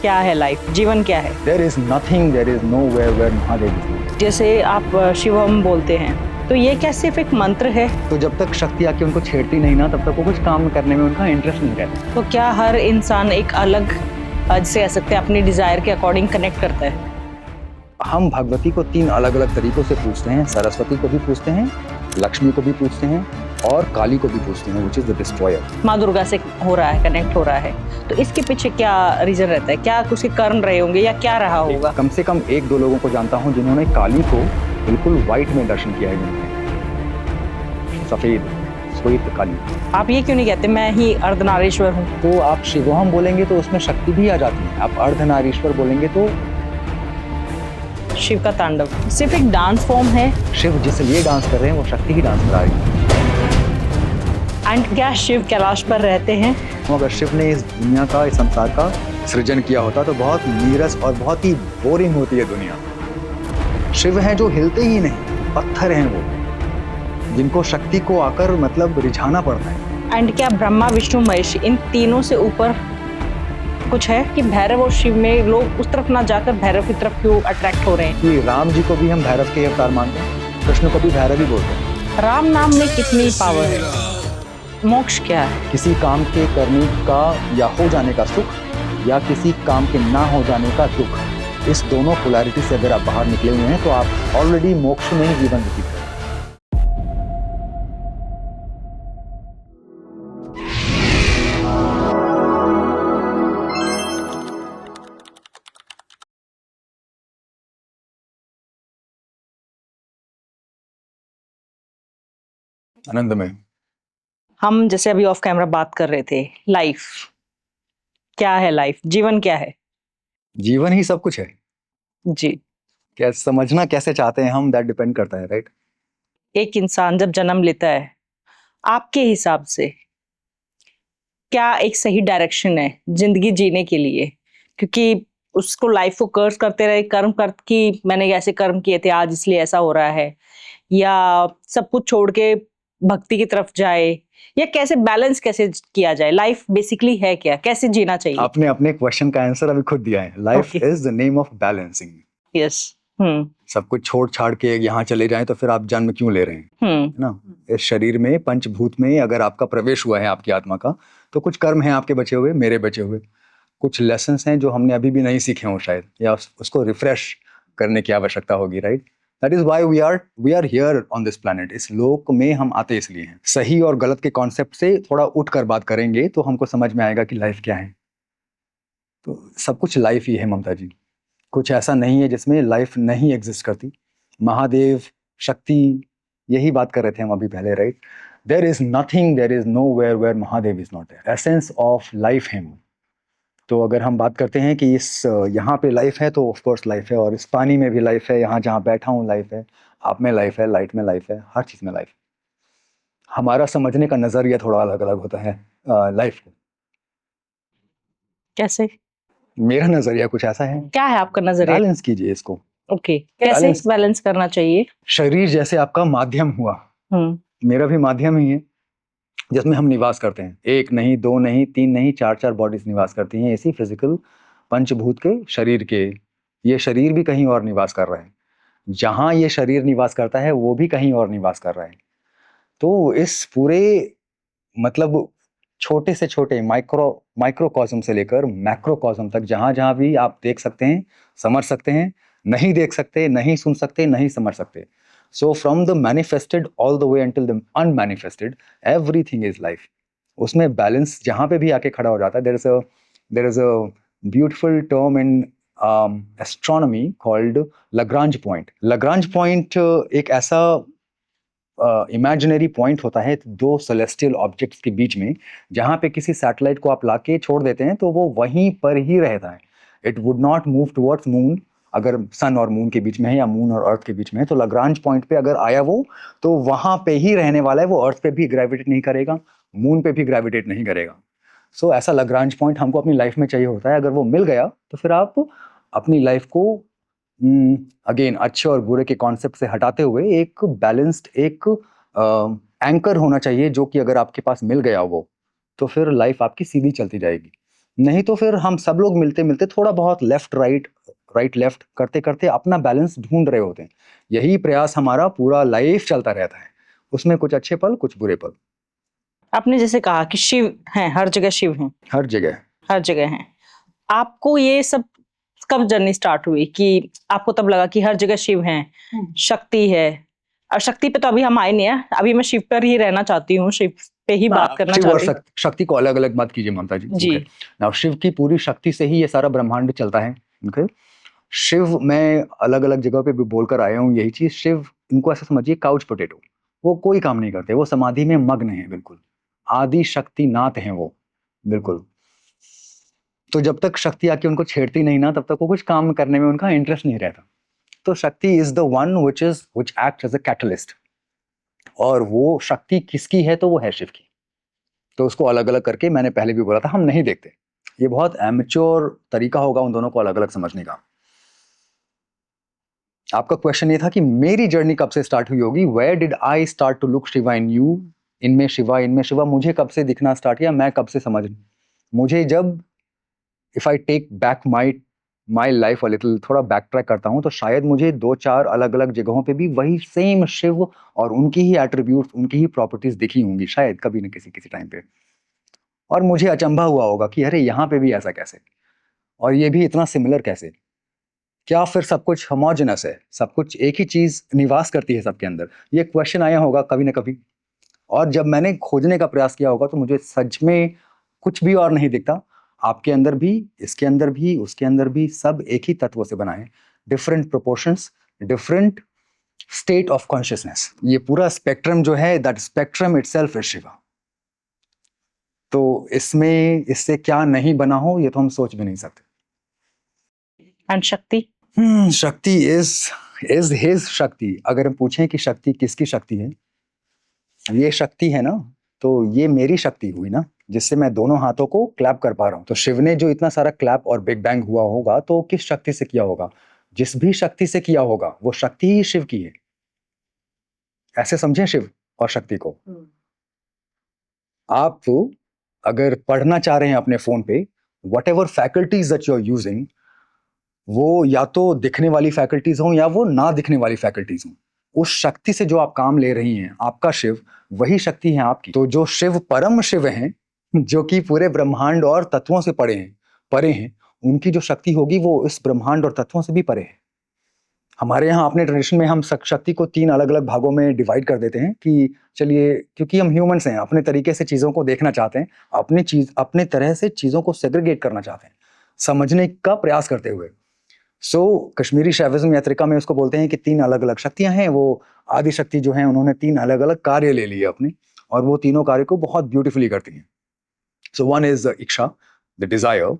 क्या है लाइफ, जीवन क्या है? There is nothing, there is nowhere where Mahadev is not. जैसे आप शिवम बोलते हैं, तो ये क्या सिर्फ एक मंत्र है? तो जब तक शक्ति आके उनको छेड़ती नहीं ना, तब तक वो कुछ काम करने में उनका इंटरेस्ट नहीं रहता। तो क्या हर इंसान एक अलग जिसे कह सकते हैं अपनी डिजायर के अकॉर्डिंग कनेक्ट करता है? हम भगवती को 3 अलग अलग तरीकों से पूछते हैं। सरस्वती को भी पूछते हैं, लक्ष्मी को भी पूछते हैं और काली को भी पूछते हैं, which is the destroyer. माँ दुर्गा से हो रहा है, कनेक्ट हो रहा है, तो इसके पीछे क्या रीजन रहता है? क्या उसके कर्म रहे होंगे या क्या रहा होगा? कम से कम 1-2 लोगों को जानता हूँ जिन्होंने काली को बिल्कुल व्हाइट में दर्शन किया है, जिन्होंने सफेद श्वेत काली। आप ये क्यों नहीं कहते मैं ही अर्धनारीश्वर हूँ? तो आप शिवोहम बोलेंगे तो उसमें शक्ति भी आ जाती है। आप अर्धनारीश्वर बोलेंगे तो शिव का तांडव सिर्फ एक डांस फॉर्म है। शिव जिस लिए डांस कर रहे हैं वो शक्ति ही डांस करा रही है। एंड क्या शिव कैलाश पर रहते हैं? अगर शिव ने इस दुनिया का, इस संसार का सृजन किया होता तो बहुत नीरस और बहुत ही बोरिंग होती है दुनिया। शिव हैं जो हिलते ही नहीं, पत्थर हैं वो, जिनको शक्ति को आकर मतलब रिझाना पड़ता है। एंड क्या ब्रह्मा विष्णु महेश इन तीनों से ऊपर कुछ है कि भैरव और शिव में लोग उस तरफ ना जाकर भैरव की तरफ क्यों अट्रैक्ट हो रहे हैं? कि राम जी को भी हम भैरव के अवतार मानते हैं, कृष्ण को भी भैरव ही बोलते हैं। राम नाम में कितनी पावर है? मोक्ष क्या है? किसी काम के करने का या हो जाने का सुख, या किसी काम के ना हो जाने का दुख। इस दोनों पोलैरिटी से अगर आप बाहर निकले हुए हैं तो आप ऑलरेडी मोक्ष में ही जीवन व्यतीत करें। आनंद में हम जैसे अभी ऑफ कैमरा बात कर रहे थे, लाइफ क्या है, लाइफ जीवन क्या है? जीवन ही सब कुछ है। जी। क्या समझना कैसे चाहते हैं हम, दैट डिपेंड करता है, राइट? एक इंसान जब जन्म लेता है, आपके हिसाब से क्या एक सही डायरेक्शन है जिंदगी जीने के लिए? क्योंकि उसको लाइफ को कर्स करते रहे, कर्म कर कि मैंने ऐसे कर्म किए थे आज इसलिए ऐसा हो रहा है, या सब कुछ छोड़ के भक्ति की तरफ जाए, या कैसे बैलेंस कैसे किया जाए? लाइफ बेसिकली है क्या, कैसे जीना चाहिए? आपने अपने क्वेश्चन का आंसर अभी खुद दिया है। Life is the name of balancing. Yes. सब कुछ छोड़ छाड़ के यहाँ चले जाएं तो फिर आप जन्म क्यों ले रहे हैं, है ना? इस शरीर में, पंचभूत में अगर आपका प्रवेश हुआ है आपकी आत्मा का, तो कुछ कर्म हैं आपके बचे हुए, मेरे बचे हुए, कुछ लेसन्स हैं जो हमने अभी भी नहीं सीखे हों शायद, या उसको रिफ्रेश करने की आवश्यकता होगी, right? That is why we are here on this planet. इस लोक में हम आते इसलिए हैं। सही और गलत के कॉन्सेप्ट से थोड़ा उठ कर बात करेंगे तो हमको समझ में आएगा कि लाइफ क्या है। तो सब कुछ लाइफ ही है ममता जी, कुछ ऐसा नहीं है जिसमें लाइफ नहीं एग्जिस्ट करती। महादेव, शक्ति, यही बात कर रहे थे हम अभी पहले, right? There is nothing, there is nowhere Mahadev is not there. Essence of life है वो। तो अगर हम बात करते हैं कि इस यहाँ पे लाइफ है तो ऑफ कोर्स लाइफ है, और इस पानी में भी लाइफ है, यहाँ जहाँ बैठा हूँ लाइफ है, आप में लाइफ है, लाइट में लाइफ है, हर चीज़ में लाइफ है। हमारा समझने का नजरिया थोड़ा अलग अलग होता है लाइफ को। कैसे? मेरा नजरिया कुछ ऐसा है। क्या है आपका नजरिया? बैलेंस कीजिए इसको। ओके, कैसे बैलेंस करना चाहिए? शरीर जैसे आपका माध्यम हुआ, मेरा भी माध्यम ही है जिसमें हम निवास करते हैं। 1 नहीं, 2 नहीं, 3 नहीं, 4 बॉडीज निवास करती हैं इसी फिजिकल पंचभूत के शरीर के। ये शरीर भी कहीं और निवास कर रहा है, जहाँ ये शरीर निवास करता है वो भी कहीं और निवास कर रहा है। तो इस पूरे मतलब छोटे से छोटे माइक्रोकॉस्म से लेकर मैक्रोकॉस्म तक, जहाँ जहाँ भी आप देख सकते हैं, समझ सकते हैं, नहीं देख सकते, नहीं सुन सकते, नहीं समझ सकते। So from the manifested all the way until the unmanifested, everything is life. उसमें बैलेंस जहाँ पे भी आके खड़ा हो जाता है, there is a beautiful term in astronomy called Lagrange point. Lagrange point एक ऐसा इमेजिनरी पॉइंट होता है 2 सेलेस्टियल ऑब्जेक्ट्स के बीच में, जहाँ पे किसी सैटेलाइट को आप लाके छोड़ देते हैं तो वो वहीं पर ही रहता है। It would not move towards moon, अगर सन और मून के बीच में है या मून और अर्थ के बीच में है। तो लग्रांज पॉइंट पे अगर आया वो, तो वहाँ पे ही रहने वाला है। वो अर्थ पे भी ग्रेविटेट नहीं करेगा, मून पे भी ग्रेविटेट नहीं करेगा। सो ऐसा लग्रांज पॉइंट हमको अपनी लाइफ में चाहिए होता है। अगर वो मिल गया तो फिर आप अपनी लाइफ को अगेन अच्छे और बुरे के कॉन्सेप्ट से हटाते हुए एक बैलेंस्ड, एक एंकर होना चाहिए, जो कि अगर आपके पास मिल गया वो, तो फिर लाइफ आपकी सीधी चलती जाएगी। नहीं तो फिर हम सब लोग मिलते मिलते थोड़ा बहुत लेफ्ट राइट राइट लेफ्ट करते करते अपना बैलेंस ढूंढ रहे होते हैं। यही प्रयास हमारा पूरा लाइफ चलता रहता है, उसमें कुछ अच्छे पल कुछ बुरे पल। आपने जैसे कहा कि शिव हैं, हर जगह शिव हैं, हर जगह। हर जगह हैं। आपको ये सब कब जर्नी स्टार्ट हुई कि आपको तब लगा कि हर जगह शिव हैं, शक्ति है? और शक्ति पे तो अभी हम आए नहीं है, अभी मैं शिव पर ही रहना चाहती हूँ, शिव पे ही बात करना शिव और चाहती हूँ। शक्ति को अलग अलग मत कीजिए ममता जी। जी। नाउ शिव की पूरी शक्ति से ही ये सारा ब्रह्मांड चलता है। ओके, शिव मैं अलग अलग जगह पे भी बोलकर आया हूँ यही चीज। शिव, इनको ऐसा समझिए काउच पोटेटो, वो कोई काम नहीं करते, वो समाधि में मग्न है बिल्कुल, आदि शक्ति नाथ हैं वो बिल्कुल। तो जब तक शक्ति आके उनको छेड़ती नहीं ना, तब तक वो कुछ काम करने में उनका इंटरेस्ट नहीं रहता। तो शक्ति is the one which acts as a catalyst, और वो शक्ति किसकी है? तो वो है शिव की। तो उसको अलग अलग करके, मैंने पहले भी बोला था, हम नहीं देखते। ये बहुत एमेच्योर तरीका होगा उन दोनों को अलग अलग समझने का। आपका क्वेश्चन ये था कि मेरी जर्नी कब से स्टार्ट हुई होगी, where did I start to look Shiva in you, इनमें शिवा इनमें शिवा, मुझे कब से दिखना स्टार्ट किया, मैं कब से समझ, मुझे जब, if I take back my life little, थोड़ा बैक ट्रैक करता हूँ, तो शायद मुझे 2-4 अलग अलग जगहों पे भी वही सेम शिव और उनकी ही एट्रीब्यूट्स, उनकी ही प्रॉपर्टीज दिखी होंगी शायद कभी न किसी टाइम पे। और मुझे अचंभा हुआ होगा कि अरे यहाँ पे भी ऐसा कैसे, और ये भी इतना सिमिलर कैसे, क्या फिर सब कुछ होमोजेनस है, सब कुछ एक ही चीज निवास करती है सबके अंदर? ये क्वेश्चन आया होगा कभी ना कभी। और जब मैंने खोजने का प्रयास किया होगा तो मुझे सच में कुछ भी और नहीं दिखता। आपके अंदर भी, इसके अंदर भी, उसके अंदर भी, सब एक ही तत्व से बना है, different proportions, different state of consciousness. ये पूरा स्पेक्ट्रम जो है, that spectrum itself is Shiva. तो इसमें इससे क्या नहीं बना हो, ये तो हम सोच भी नहीं सकते। एंड शक्ति? शक्ति इज हिज शक्ति। अगर हम पूछें कि शक्ति किसकी शक्ति है, ये शक्ति है ना, तो ये मेरी शक्ति हुई ना, जिससे मैं दोनों हाथों को क्लैप कर पा रहा हूं। तो शिव ने जो इतना सारा क्लैप और बिग बैंग हुआ होगा, तो किस शक्ति से किया होगा? जिस भी शक्ति से किया होगा वो शक्ति ही शिव की है। ऐसे समझें शिव और शक्ति को। आप तो अगर पढ़ना चाह रहे हैं अपने फोन पे, whatever faculties that you are using, वो या तो दिखने वाली फैकल्टीज हों या वो ना दिखने वाली फैकल्टीज हों, उस शक्ति से जो आप काम ले रही हैं, आपका शिव वही शक्ति है आपकी। तो जो शिव परम शिव हैं, जो कि पूरे ब्रह्मांड और तत्वों से परे हैं, उनकी जो शक्ति होगी वो इस ब्रह्मांड और तत्वों से भी परे है। हमारे यहाँ अपने ट्रेडिशन में हम शक्ति को 3 अलग अलग भागों में डिवाइड कर देते हैं कि चलिए, क्योंकि हम ह्यूमंस हैं, अपने तरीके से चीज़ों को देखना चाहते हैं, अपने तरह से चीज़ों को सेग्रीगेट करना चाहते हैं, समझने का प्रयास करते हुए। कश्मीरी शैविज्म या त्रिका में उसको बोलते हैं कि 3 अलग अलग शक्तियां हैं। वो आदि शक्ति जो है, उन्होंने 3 अलग अलग कार्य ले लिए अपने, और वो तीनों कार्य को बहुत ब्यूटीफुली करती हैं। वन इज इच्छा, द डिजायर,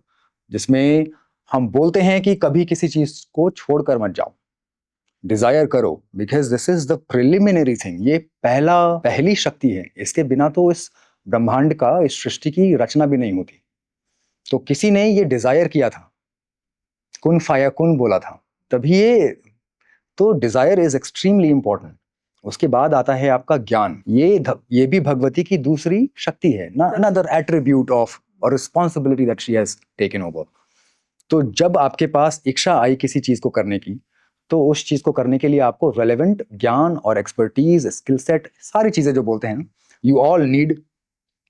जिसमें हम बोलते हैं कि कभी किसी चीज को छोड़कर मत जाओ, डिजायर करो, because this is the preliminary thing. ये पहली शक्ति है, इसके बिना तो इस ब्रह्मांड का, इस सृष्टि की रचना भी नहीं होती। तो किसी ने ये डिजायर किया था, कुन फाया कुन बोला था, तभी ये, तो डिजायर इज एक्सट्रीमली इंपॉर्टेंट। उसके बाद आता है आपका ज्ञान। ये भी भगवती की दूसरी शक्ति है ना, अनदर एट्रीब्यूट ऑफ और responsibility that she has taken over. तो जब आपके पास इच्छा आई किसी चीज को करने की, तो उस चीज को करने के लिए आपको रेलेवेंट ज्ञान और एक्सपर्टीज, स्किल सेट, सारी चीजें जो बोलते हैं, यू ऑल नीड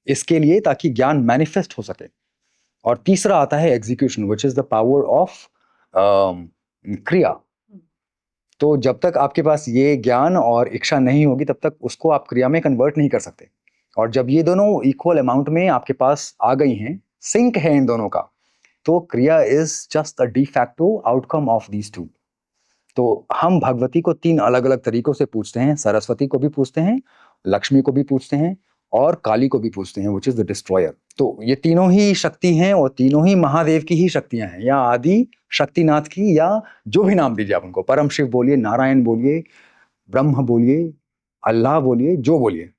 इसके लिए, ताकि ज्ञान मैनिफेस्ट हो सके। और तीसरा आता है execution, which is the power of क्रिया। तो जब तक आपके पास ये ज्ञान और इच्छा नहीं होगी, तब तक उसको आप क्रिया में कन्वर्ट नहीं कर सकते। और जब ये दोनों इक्वल अमाउंट में आपके पास आ गई हैं, सिंक है इन दोनों का, तो क्रिया is just a de facto outcome of these two. तो हम भगवती को 3 अलग अलग तरीकों से पूछते हैं, सरस्वती को भी पूछते हैं, लक्ष्मी को भी पूछते हैं, और काली को भी पूछते हैं, विच इज द डिस्ट्रॉयर। तो ये तीनों ही शक्ति हैं, और तीनों ही महादेव की ही शक्तियां हैं, या आदि शक्तिनाथ की, या जो भी नाम दीजिए आप उनको, परम शिव बोलिए, नारायण बोलिए, ब्रह्म बोलिए, अल्लाह बोलिए, जो बोलिए,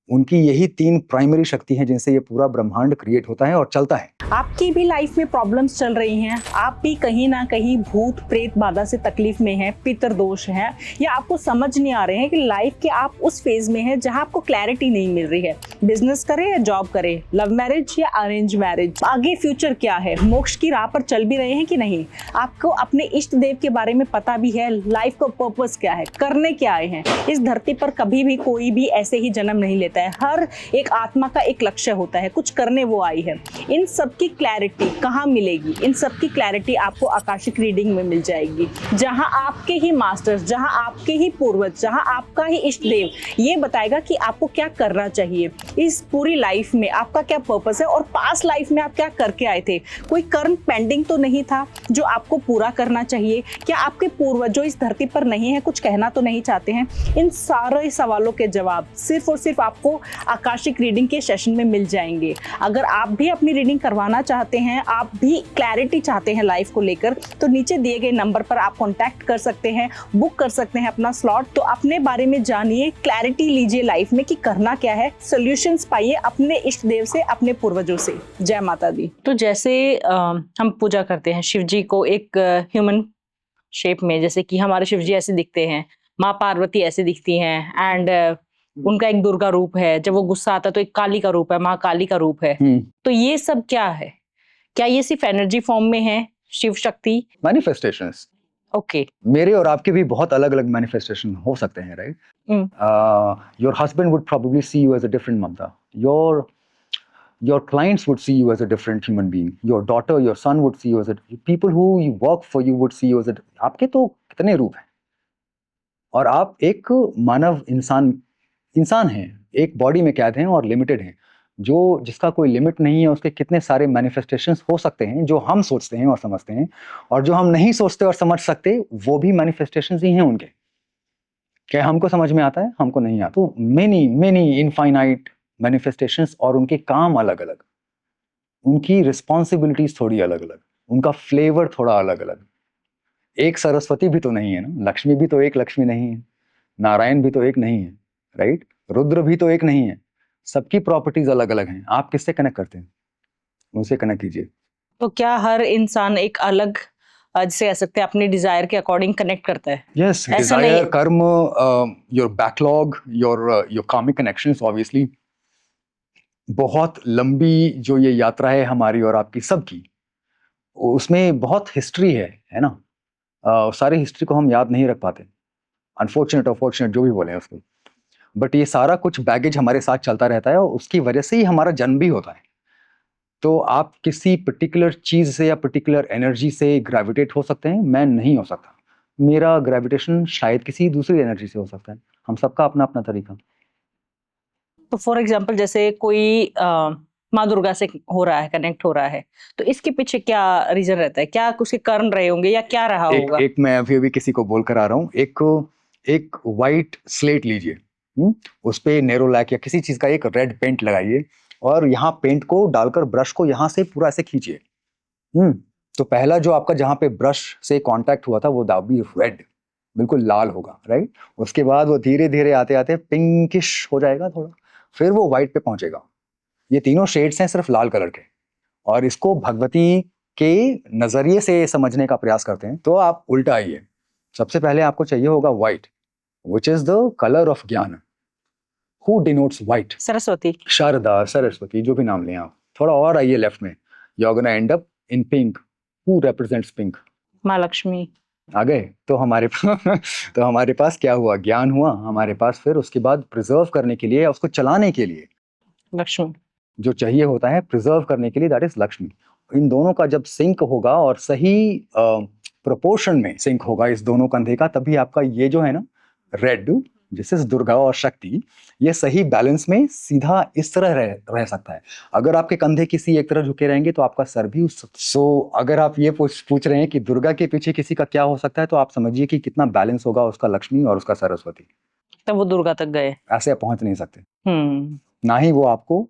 उनकी यही 3 प्राइमरी शक्ति हैं जिनसे ये पूरा ब्रह्मांड क्रिएट होता है और चलता है। आपकी भी लाइफ में प्रॉब्लम्स चल रही हैं, आप भी कहीं ना कहीं भूत प्रेत बाधा से तकलीफ में हैं, पितृदोष है, या आपको समझ नहीं आ रहे हैं कि लाइफ के आप उस फेज में हैं जहां आपको क्लैरिटी नहीं मिल रही है, बिजनेस करें या जॉब करें, लव मैरिज या अरेंज मैरिज, आगे फ्यूचर क्या है, मोक्ष की राह पर चल भी रहे हैं कि नहीं, आपको अपने इष्ट देव के बारे में पता भी है, लाइफ का पर्पस क्या है, करने क्या आए हैं। इस धरती पर कभी भी कोई भी ऐसे ही जन्म नहीं लेता है, हर एक आत्मा का एक लक्ष्य होता है, कुछ करने वो आई है। इन सब की क्लैरिटी कहाँ मिलेगी? इन सब की क्लैरिटी आपको आकाशिक रीडिंग में मिल जाएगी, जहां आपके ही मास्टर्स, जहां आपके ही पूर्वज, जहां आपका ही इष्ट देव ये बताएगा कि आपको क्या करना चाहिए इस पूरी लाइफ में, आपका क्या पर्पस है और पास्ट लाइफ में आप क्या करके आए थे। कोई कर्म पेंडिंग तो नहीं था जो आपको पूरा करना चाहिए? क्या आपके पूर्वज जो इस धरती पर नहीं है कुछ कहना तो नहीं चाहते हैं? इन सारे सवालों के जवाब सिर्फ और सिर्फ आपको आकाशिक रीडिंग के सेशन में मिल जाएंगे। अगर आप भी अपनी रीडिंग करवाना चाहते हैं, आप भी क्लैरिटी चाहते हैं लाइफ को लेकर, तो नीचे दिए गए नंबर पर आप कांटेक्ट कर सकते हैं, बुक कर सकते हैं अपना स्लॉट। तो अपने बारे में जानिए, क्लैरिटी लीजिए लाइफ में कि करना क्या है, सॉल्यूशंस पाइए अपने इष्ट देव से, अपने पूर्वजों से। जय माता दी। तो जैसे हम पूजा करते हैं शिव जी को एक ह्यूमन शेप में, जैसे कि हमारे शिव जी ऐसे दिखते हैं, माँ पार्वती ऐसे दिखती हैं, एंड उनका एक दुर्गा रूप है, जब वो गुस्सा आता है तो एक काली का रूप है, माँ काली का रूप है। तो ये सब क्या है? क्या ये सिर्फ एनर्जी फॉर्म में है शिव शक्ति? मैनिफेस्टेशंस। ओके, मेरे और आपके भी बहुत अलग अलग मैनिफेस्टेशन हो सकते हैं, right? Your husband would probably see you as a different ममता, your clients would see you as a different human being, your daughter, your son would see you as a, people who you work for you would see you as a, आपके तो कितने रूप हैं, और आप एक मानव इंसान हैं, एक बॉडी में कैद हैं और लिमिटेड हैं, जो जिसका कोई लिमिट नहीं है, उसके कितने सारे मैनिफेस्टेशंस हो सकते हैं जो हम सोचते हैं और समझते हैं, और जो हम नहीं सोचते और समझ सकते वो भी मैनिफेस्टेशंस ही हैं उनके। क्या हमको समझ में आता है? हमको नहीं आता। तो मेनी इनफाइनाइट मैनिफेस्टेशंस, और उनके काम अलग अलग, उनकी रिस्पॉन्सिबिलिटीज थोड़ी अलग अलग, उनका फ्लेवर थोड़ा अलग अलग। एक सरस्वती भी तो नहीं है ना, लक्ष्मी भी तो एक लक्ष्मी नहीं है, नारायण भी तो एक नहीं है, राइट? रुद्र भी तो एक नहीं है, सबकी प्रॉपर्टीज अलग अलग हैं। आप किससे कनेक्ट करते हैं? उनसे कनेक्ट कीजिए। तो क्या हर इंसान एक अलग, जैसे कह सकते हैं, अपने डिजायर के अकॉर्डिंग कनेक्ट करता है? यस, डिजायर, कर्म, योर बैकलॉग, योर कार्मिक कनेक्शंस, ऑब्वियसली बहुत लंबी जो ये यात्रा है हमारी और आपकी सबकी, उसमें बहुत हिस्ट्री है ना? सारी हिस्ट्री को हम याद नहीं रख पाते, अनफॉर्चुनेट जो भी बोले उसको, बट ये सारा कुछ बैगेज हमारे साथ चलता रहता है और उसकी वजह से ही हमारा जन्म भी होता है। तो आप किसी पर्टिकुलर चीज से या पर्टिकुलर एनर्जी से ग्रेविटेट हो सकते हैं, मैं नहीं हो सकता। मेरा ग्रेविटेशन शायद किसी दूसरी एनर्जी से हो सकता है। हम सबका अपना अपना तरीका। तो फॉर एग्जाम्पल जैसे कोई माँ दुर्गा से हो रहा है, कनेक्ट हो रहा है, तो इसके पीछे क्या रीजन रहता है? क्या उसके कर्म रहे होंगे या क्या रहा होगा? एक मैं अभी किसी को बोल कर आ रहा हूँ, एक व्हाइट स्लेट लीजिए, उस पे नेरोलैक या किसी चीज का एक रेड पेंट लगाइए, और यहाँ पेंट को डालकर ब्रश को यहाँ से पूरा ऐसे खींचिए। तो पहला जो आपका जहाँ पे ब्रश से कांटेक्ट हुआ था वो दाबी रेड, बिल्कुल लाल होगा, राइट? उसके बाद वो धीरे धीरे आते आते पिंकिश हो जाएगा थोड़ा, फिर वो व्हाइट पे पहुंचेगा। ये तीनों शेड्स हैं सिर्फ लाल कलर के, और इसको भगवती के नजरिए से समझने का प्रयास करते हैं। तो आप उल्टा आइए, सबसे पहले आपको चाहिए होगा white, which is the colour of ज्ञान। Who denotes white? Saraswati, Sharada, Saraswati, जो भी नाम लें आप। थोड़ा और आइए लेफ्ट में, you're gonna end up in pink. Who represents pink? माँ लक्ष्मी। आ गए? तो हमारे पास क्या हुआ? ज्ञान हुआ हमारे पास। फिर उसके बाद प्रिजर्व करने के लिए, उसको चलाने के लिए लक्ष्मी जो चाहिए होता है, प्रिजर्व करने के लिए, दैट इज लक्ष्मी। इन दोनों का जब सिंक होगा और सही प्रोपोर्शन में सिंक होगा इस दोनों कंधे का, तभी आपका ये जो है ना रेड, जिस इज दुर्गा और शक्ति, ये सही बैलेंस में सीधा इस तरह रह सकता है। अगर आपके कंधे किसी एक तरह झुके रहेंगे तो आपका सर भी अगर आप ये पूछ रहे हैं कि दुर्गा के पीछे किसी का क्या हो सकता है, तो आप समझिए कि कितना बैलेंस होगा उसका लक्ष्मी और उसका सरस्वती। तब वो दुर्गा तक गए, ऐसे आप पहुंच नहीं सकते, ना ही वो आपको।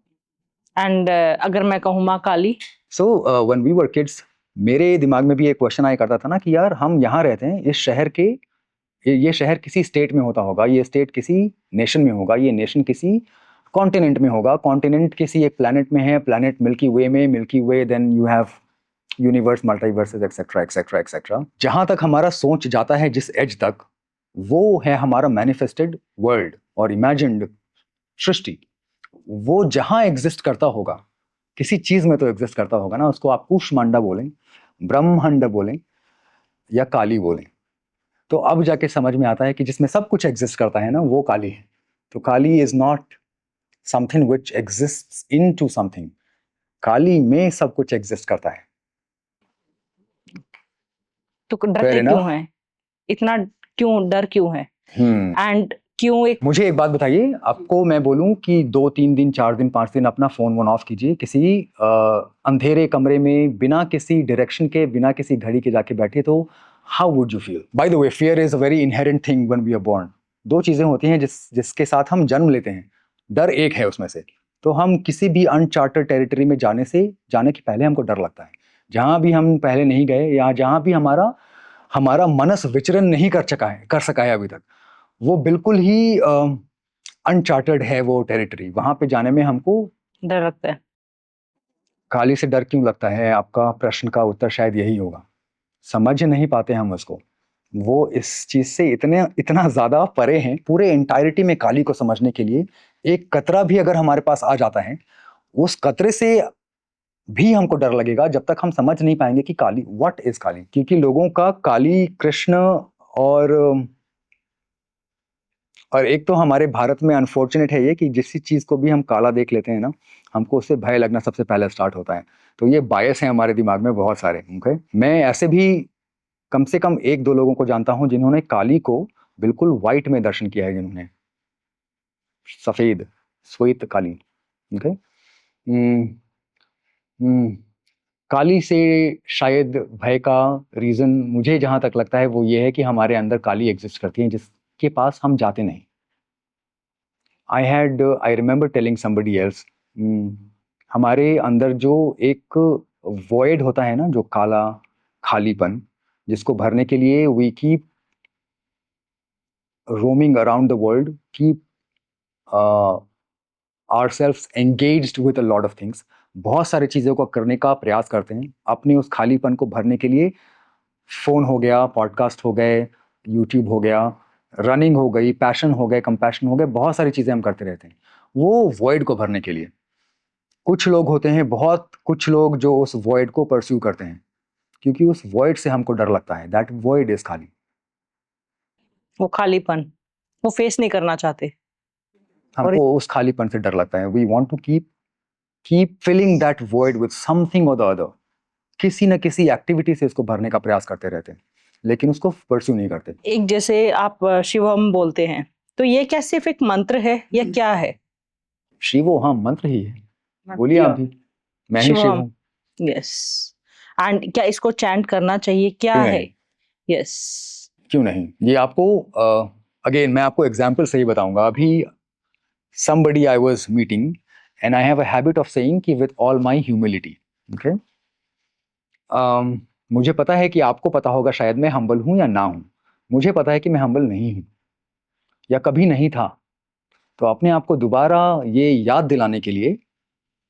एंड अगर मैं कहूँ माँ Kali, so when we were kids, मेरे दिमाग में भी एक क्वेश्चन आया करता था ना कि यार हम यहाँ रहते हैं इस शहर के, ये शहर किसी स्टेट में होता होगा, ये स्टेट किसी नेशन में होगा, ये नेशन किसी कॉन्टिनेंट में होगा, कॉन्टिनेंट किसी एक प्लैनेट में है, प्लैनेट मिल्की वे में, milky way then you have universe, multiverses etcetera etcetera etcetera. जहां तक हमारा सोच जाता है जिस एज तक, वो है हमारा मैनिफेस्टेड वर्ल्ड और इमेजिन्ड सृष्टि। वो जहां एग्जिस्ट करता होगा, किसी चीज में तो एग्जिस्ट करता होगा ना, उसको आप कूष्मांडा बोलें, ब्रह्मांड बोलें या काली बोलें। तो अब जाके समझ में आता है कि जिसमें सब कुछ एग्जिस्ट करता है ना, वो काली है। तो Kali is not something which exists into something, Kali में सब कुछ एग्जिस्ट करता है। तो डरते क्यों है इतना, क्यों डर क्यों है? एंड क्यों एक, मुझे एक बात बताइए, आपको मैं बोलूं कि 2-3 दिन 4 दिन 5 दिन अपना फोन वोन ऑफ कीजिए, किसी अंधेरे कमरे में बिना किसी डायरेक्शन के, बिना किसी घड़ी के जाके बैठे, तो how would you feel? By the way, fear is a very inherent thing when we are born. दो चीजें होती हैं जिसके साथ हम जन्म लेते हैं, डर एक है उसमें से। तो हम किसी भी अनचार्टर्ड टेरिटरी में जाने के पहले हमको डर लगता है। जहां भी हम पहले नहीं गए, या जहां भी हमारा मनस विचरण नहीं कर सका है अभी तक, वो बिल्कुल ही अनचार्टर्ड है वो टेरिटरी। वहां पे जाने में हमको डर लगता है। काली से डर क्यों लगता है, आपका प्रश्न का उत्तर शायद यही होगा, समझ नहीं पाते हम उसको। वो इस चीज से इतना ज्यादा परे हैं। पूरे एंटायरिटी में काली को समझने के लिए एक कतरा भी अगर हमारे पास आ जाता है, उस कतरे से भी हमको डर लगेगा, जब तक हम समझ नहीं पाएंगे कि काली, व्हाट इज काली। क्योंकि लोगों का काली, कृष्ण और एक तो हमारे भारत में अनफॉर्चुनेट है ये कि जिस चीज को भी हम काला देख लेते हैं ना, हमको उससे भय लगना सबसे पहले स्टार्ट होता है। तो ये बायस है हमारे दिमाग में बहुत सारे। ओके, मैं ऐसे भी कम से कम 1-2 लोगों को जानता हूं जिन्होंने काली को बिल्कुल व्हाइट में दर्शन किया है, जिन्होंने सफेद श्वेत काली। ओके, काली से शायद भय का रीजन मुझे जहां तक लगता है वो ये है कि हमारे अंदर काली एग्जिस्ट करती है जिसके पास हम जाते नहीं। I remember telling somebody else, हमारे अंदर जो एक void होता है ना, जो काला खालीपन, जिसको भरने के लिए we keep roaming around the world, keep ourselves engaged with a lot of things, बहुत सारी चीज़ों को करने का प्रयास करते हैं अपने उस खालीपन को भरने के लिए। फोन हो गया, पॉडकास्ट हो गए, यूट्यूब हो गया, रनिंग हो गई, पैशन हो गए, कंपैशन हो गए, बहुत सारी चीजें हम करते रहते हैं वो वॉइड को भरने के लिए। कुछ लोग होते हैं, कुछ लोग जो उस वॉइड को परस्यू करते हैं, क्योंकि उस वॉइड से हमको डर लगता है। दैट वॉइड इज खाली, वो खालीपन वो फेस नहीं करना चाहते, हमको उस खालीपन से डर लगता है। We want to keep filling that void with something और द अदर। किसी न किसी एक्टिविटी से इसको भरने का प्रयास करते रहते हैं, लेकिन उसको परस्यू नहीं करते। एक जैसे आप शिवम बोलते हैं, तो ये क्या सिर्फ एक मंत्र है या क्या है? शिवो, हाँ, मंत्र ही है। बोलिए आप भी, मैं ही शिव हूँ। यस। एंड क्या इसको चैंट करना चाहिए, क्या है? यस। क्यों नहीं, ये आपको अगेन मैं आपको एग्जांपल से ही बताऊंगा। अभी somebody I was meeting and I have a habit of saying कि with all my humility, okay, मुझे पता है कि आपको पता होगा शायद मैं हम्बल हूं या ना हूं। मुझे पता है कि मैं हम्बल नहीं हूं या कभी नहीं था। तो अपने आप को दोबारा ये याद दिलाने के लिए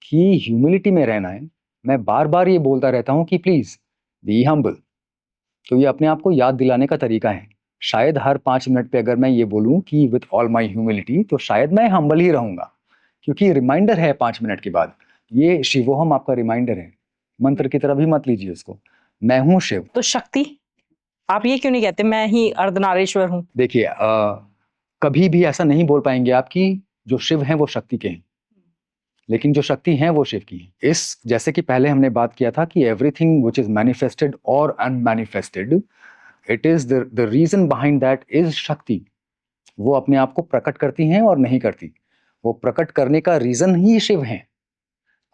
कि ह्यूमिलिटी में रहना है, मैं बार बार ये बोलता रहता हूं कि प्लीज बी हम्बल। तो ये अपने आप को याद दिलाने का तरीका है। शायद हर 5 मिनट पे अगर मैं ये बोलूं कि विथ ऑल माय ह्यूमिलिटी, तो शायद मैं हम्बल ही रहूंगा, क्योंकि रिमाइंडर है 5 मिनट के बाद। ये शिवोहम आपका रिमाइंडर है, मंत्र की तरह भी मत लीजिए उसको। मैं हूं शिव। तो शक्ति, आप ये क्यों नहीं कहते मैं ही अर्धनारीश्वर हूँ? देखिए, कभी भी ऐसा नहीं बोल पाएंगे आप कि जो शिव हैं वो शक्ति के हैं, लेकिन जो शक्ति हैं वो शिव की है। इस जैसे कि पहले हमने बात किया था कि एवरीथिंग विच इज मैनिफेस्टेड और unmanifested, it is the reason behind that is Shakti. वो अपने आप को प्रकट करती हैं और नहीं करती, वो प्रकट करने का रीजन ही शिव है।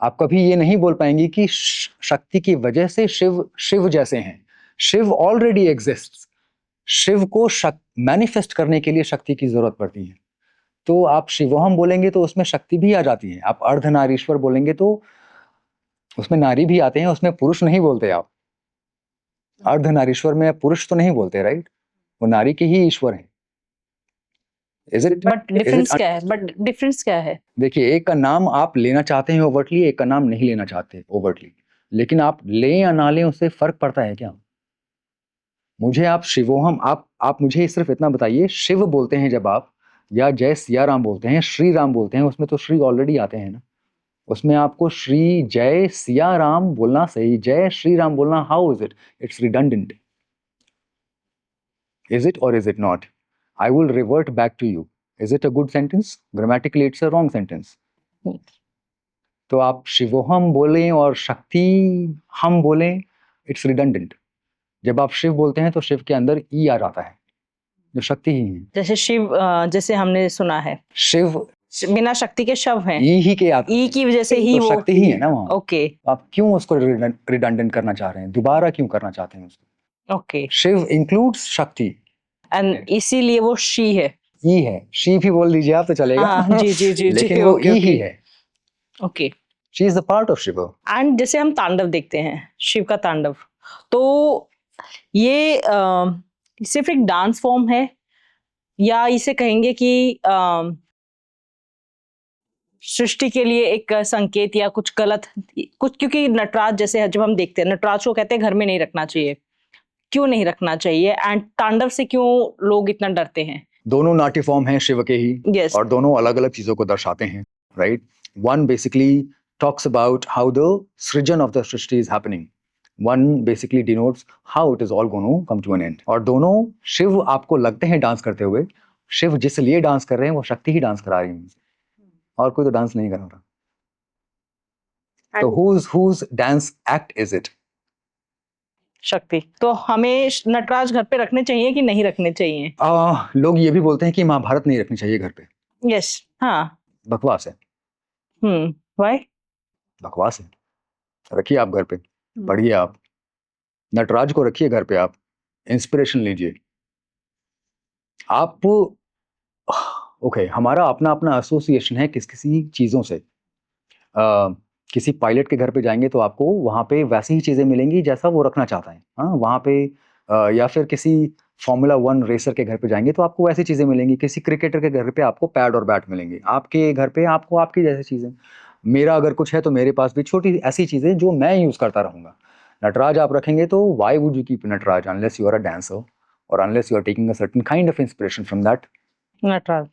आप कभी ये नहीं बोल पाएंगे कि शक्ति की वजह से शिव जैसे हैं। Shiv already exist. शिव को मैनिफेस्ट करने के लिए शक्ति की जरूरत पड़ती है। तो आप शिवोहम बोलेंगे तो उसमें शक्ति भी आ जाती है। आप अर्धनारीश्वर बोलेंगे तो उसमें नारी भी आते हैं, उसमें पुरुष नहीं बोलते आप। अर्धनारीश्वर में पुरुष तो नहीं बोलते, राइट? वो नारी के ही ईश्वर हैं। Is it? But is it difference क्या है? बट डिफरेंस क्या है? देखिए, एक का नाम आप लेना चाहते हैं ओवरटली, एक का नाम नहीं लेना चाहते ओवरटली, लेकिन आप लें या ना लें उससे फर्क पड़ता है क्या? मुझे आप शिवोहम, आप मुझे सिर्फ इतना बताइए, शिव बोलते हैं जब आप, या जय सिया राम बोलते हैं, श्री राम बोलते हैं, उसमें तो श्री ऑलरेडी आते हैं ना, उसमें आपको श्री जय सिया राम बोलना सही, जय श्री राम बोलना, how is it? It's redundant. Is it or is it not? I will revert back to you. Is it a good sentence? Grammatically, it's a wrong sentence. तो आप शिवोहम बोलें और शक्ति हम बोलें, इट्स रिडंडेंट. जब आप शिव बोलते हैं तो शिव के अंदर ई आ जाता है, जो शक्ति ही है. जैसे शिव, जैसे हमने सुना है शिव बिना शक्ति के शव हैं, ई ही के आते, ई की वजह से ही तो वो शक्ति ही है ना वहाँ. ओके आप क्यों उसको रिडंडेंट करना चाह रहे हैं, दोबारा क्यों करना चाहते हैं उसको? ओके, शिव इंक्लूड्स शक्ति, एंड इसीलिए वो शी है. ई है. शी भी बोल दीजिए आप तो चलेगा. हाँ, जी जी जी लेकिन जी, वो ओके ई ही ओके है. Okay. She is the part of Shiva. And जैसे हम तांडव देखते हैं, शिव का तांडव, तो ये सिर्फ एक डांस फॉर्म है, या इसे कहेंगे कि सृष्टि के लिए एक संकेत या कुछ गलत कुछ? क्योंकि नटराज जैसे जब हम देखते हैं, नटराज को कहते हैं घर में नहीं रखना चाहिए, क्यों नहीं रखना चाहिए? एंड तांडव से क्यों लोग इतना डरते हैं? दोनों नाट्य फॉर्म हैं शिव के ही, Yes. और दोनों अलग अलग चीजों को दर्शाते हैं, right? One basically talks about how the सृजन of the Srishti is happening. One basically denotes how it is all going to come to an end. और दोनों शिव आपको लगते हैं डांस करते हुए, शिव जिस लिए डांस कर रहे हैं वो शक्ति ही डांस करा रही है, और कोई तो डांस नहीं कर रहा. तो whose dance act is it? शक्ति. तो हमें नटराज घर पे रखने चाहिए कि नहीं रखने चाहिए? लोग ये भी बोलते हैं कि महाभारत नहीं रखनी चाहिए घर पे. यस. हाँ. बकवास है. व्हाई? बकवास है. रखिए आप घर पे, पढ़िए आप, नटराज को रखिए घर पे, आप इंस्पिरेशन लीजिए. आप ओके, हमारा अपना अपना एसोसिएशन है किसी चीज़ों से. किसी पायलट के घर पे जाएंगे तो आपको वहाँ पे वैसी ही चीज़ें मिलेंगी जैसा वो रखना चाहता है. हाँ, वहाँ पे या फिर किसी Formula 1 रेसर के घर पे जाएंगे तो आपको वैसी चीज़ें मिलेंगी. किसी क्रिकेटर के घर पे आपको पैड और बैट मिलेंगे. आपके घर पे आपको आपकी जैसी चीज़ें. मेरा अगर कुछ है तो मेरे पास भी छोटी ऐसी चीज़ें जो मैं यूज़ करता रहूँगा. नटराज आप रखेंगे तो why would you keep Nataraj unless you are a dancer और unless you are taking a certain kind of inspiration from that. Nataraj.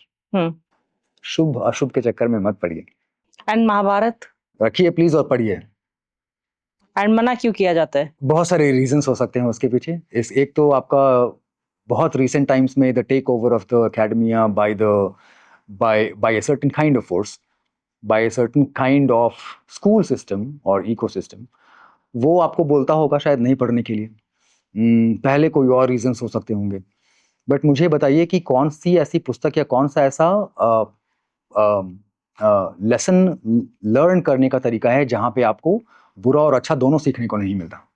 शुभ अशुभ के चक्कर में मत पड़िए. एंड महाभारत रखिए प्लीज और पढ़िए. एंड मना क्यों किया जाता है? बहुत सारे रीजंस हो सकते हैं उसके पीछे. इस एक तो आपका बहुत रिसेंट टाइम्स में the take over of the academia by a certain kind of force, by a certain kind of school system और इकोसिस्टम. वो आपको बोलता होगा शायद नहीं पढ़ने के लिए. पहले कोई और रीजंस हो सकते होंगे. बट मुझे बताइए कि कौन सी ऐसी पुस्तक या कौन सा ऐसा लेसन लर्न करने का तरीका है जहां पे आपको बुरा और अच्छा दोनों सीखने को नहीं मिलता.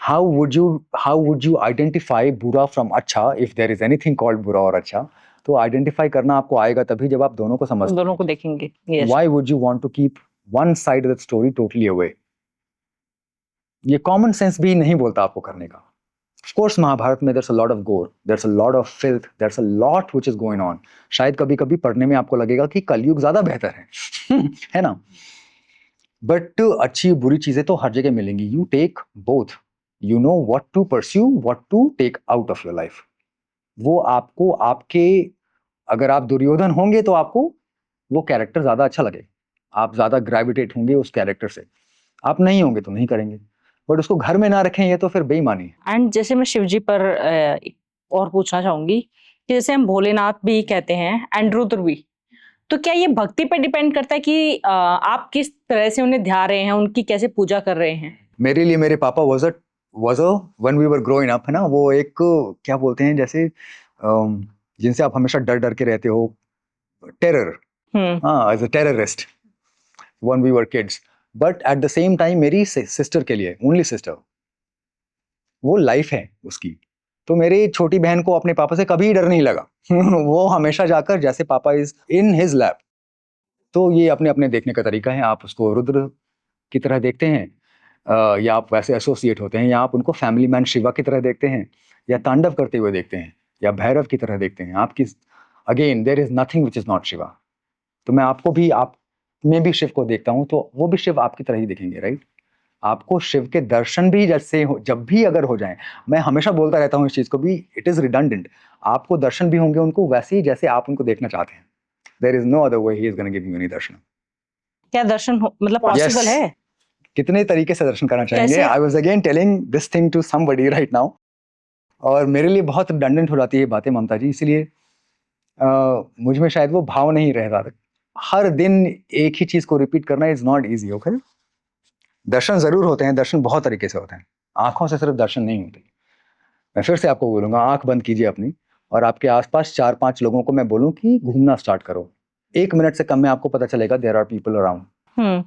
हाउ वुड यू आइडेंटिफाई बुरा फ्रॉम अच्छा if there is anything called बुरा और अच्छा? तो आइडेंटिफाई करना आपको आएगा तभी जब आप दोनों को समझ, दोनों को देखेंगे. Yes. Why would you want to keep one side of that story totally away? ये कॉमन सेंस भी नहीं बोलता आपको करने का. Of course, महाभारत में there's a lot of gore, there's a lot of filth, there's a lot which is going on. शायद कभी-कभी पढ़ने में आपको लगेगा कि कलयुग ज्यादा बेहतर है है ना? बट अच्छी बुरी चीजें तो हर जगह मिलेंगी. You take both. You know what to pursue, what to take out of your life. वो आपको आपके, अगर आप दुर्योधन होंगे तो आपको वो कैरेक्टर ज्यादा अच्छा लगेगा, आप ज्यादा ग्रेविटेट होंगे उस कैरेक्टर से. आप नहीं होंगे तो नहीं करेंगे. बट उसको घर में ना रखें ये तो फिर बेईमानी है. एंड जैसे मैं शिवजी पर और पूछना चाहूंगी कि जैसे हम भोलेनाथ भी कहते हैं एंड रुद्र भी, तो क्या ये भक्ति पे डिपेंड करता है कि आप किस तरह से उन्हें ध्या रहे हैं, उनकी कैसे पूजा कर रहे हैं? मेरे लिए मेरे पापा was a when we were growing up, है ना, वो एक क्या बोलते हैं जैसे जिनसे आप हमेशा डर डर के रहते हो, टेरर. हाँ, as a terrorist when we were kids. But at the same time मेरी सिस्टर के लिए, ओनली सिस्टर, वो लाइफ है उसकी. तो मेरी छोटी बहन को अपने पापा से कभी डर नहीं लगा वो हमेशा जाकर जैसे पापा इज इन हिज लैप. तो ये अपने अपने देखने का तरीका है. आप उसको रुद्र की तरह देखते हैं, या आप वैसे एसोसिएट होते हैं, या आप उनको फैमिली मैन शिवा की तरह देखते हैं, या तांडव करते हुए देखते हैं, या भैरव की तरह देखते हैं. आप किस again there is nothing which is not Shiva. तो मैं आपको भी, आप में भी शिव को देखता हूँ तो वो भी शिव आपकी तरह ही दिखेंगे, राइट? आपको शिव के दर्शन भी जैसे हो, जब भी अगर हो जाएं, मैं हमेशा बोलता रहता हूँ इस चीज को भी, इट इज रिडंडेंट, आपको दर्शन भी होंगे उनको वैसे ही जैसे आप उनको देखना चाहते हैं। There is no other way he is gonna give you any darshan. क्या दर्शन मतलब पॉसिबल Yes. है? कितने तरीके से दर्शन करना चाहेंगे? कैसे? I was again telling this thing to somebody right now, और मेरे लिए बहुत रिडंडेंट हो जाती है ये बातें ममता जी, इसलिए मुझ में शायद वो भाव नहीं रहता। हर दिन एक ही चीज को रिपीट करना इज नॉट इजी। ओके, दर्शन जरूर होते हैं, दर्शन बहुत तरीके से होते हैं, आंखों से सिर्फ दर्शन नहीं होते। मैं फिर से आपको बोलूंगा, आंख बंद कीजिए अपनी, और आपके आसपास 4-5 लोगों को मैं बोलूं कि घूमना स्टार्ट करो, 1 मिनट से कम में आपको पता चलेगा देयर आर पीपल अराउंड।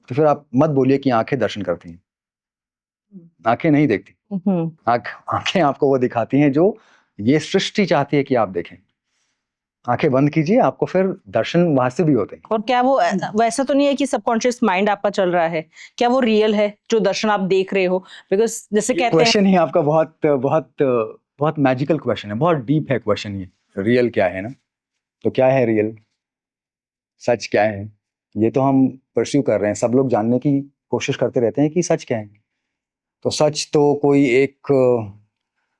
तो फिर आप मत बोलिए कि आंखें दर्शन करती हैं, आंखें नहीं देखती। आंखें आपको वो दिखाती हैं जो ये सृष्टि चाहती है कि आप देखें। आंखें बंद कीजिए, आपको फिर दर्शन वहां से भी होते हैं। और क्या वो वैसा तो नहीं है कि सबकॉन्शियस माइंड आपका चल रहा है? क्या वो रियल है जो दर्शन आप देख रहे हो? बिकॉज जैसे कहते हैं, क्वेश्चन ही आपका बहुत बहुत बहुत मैजिकल क्वेश्चन है, बहुत डीप है क्वेश्चन ये। रियल क्या है ना, तो क्या है रियल, सच क्या है, ये तो हम परस्यू कर रहे हैं। सब लोग जानने की कोशिश करते रहते हैं कि सच क्या है। तो सच तो कोई एक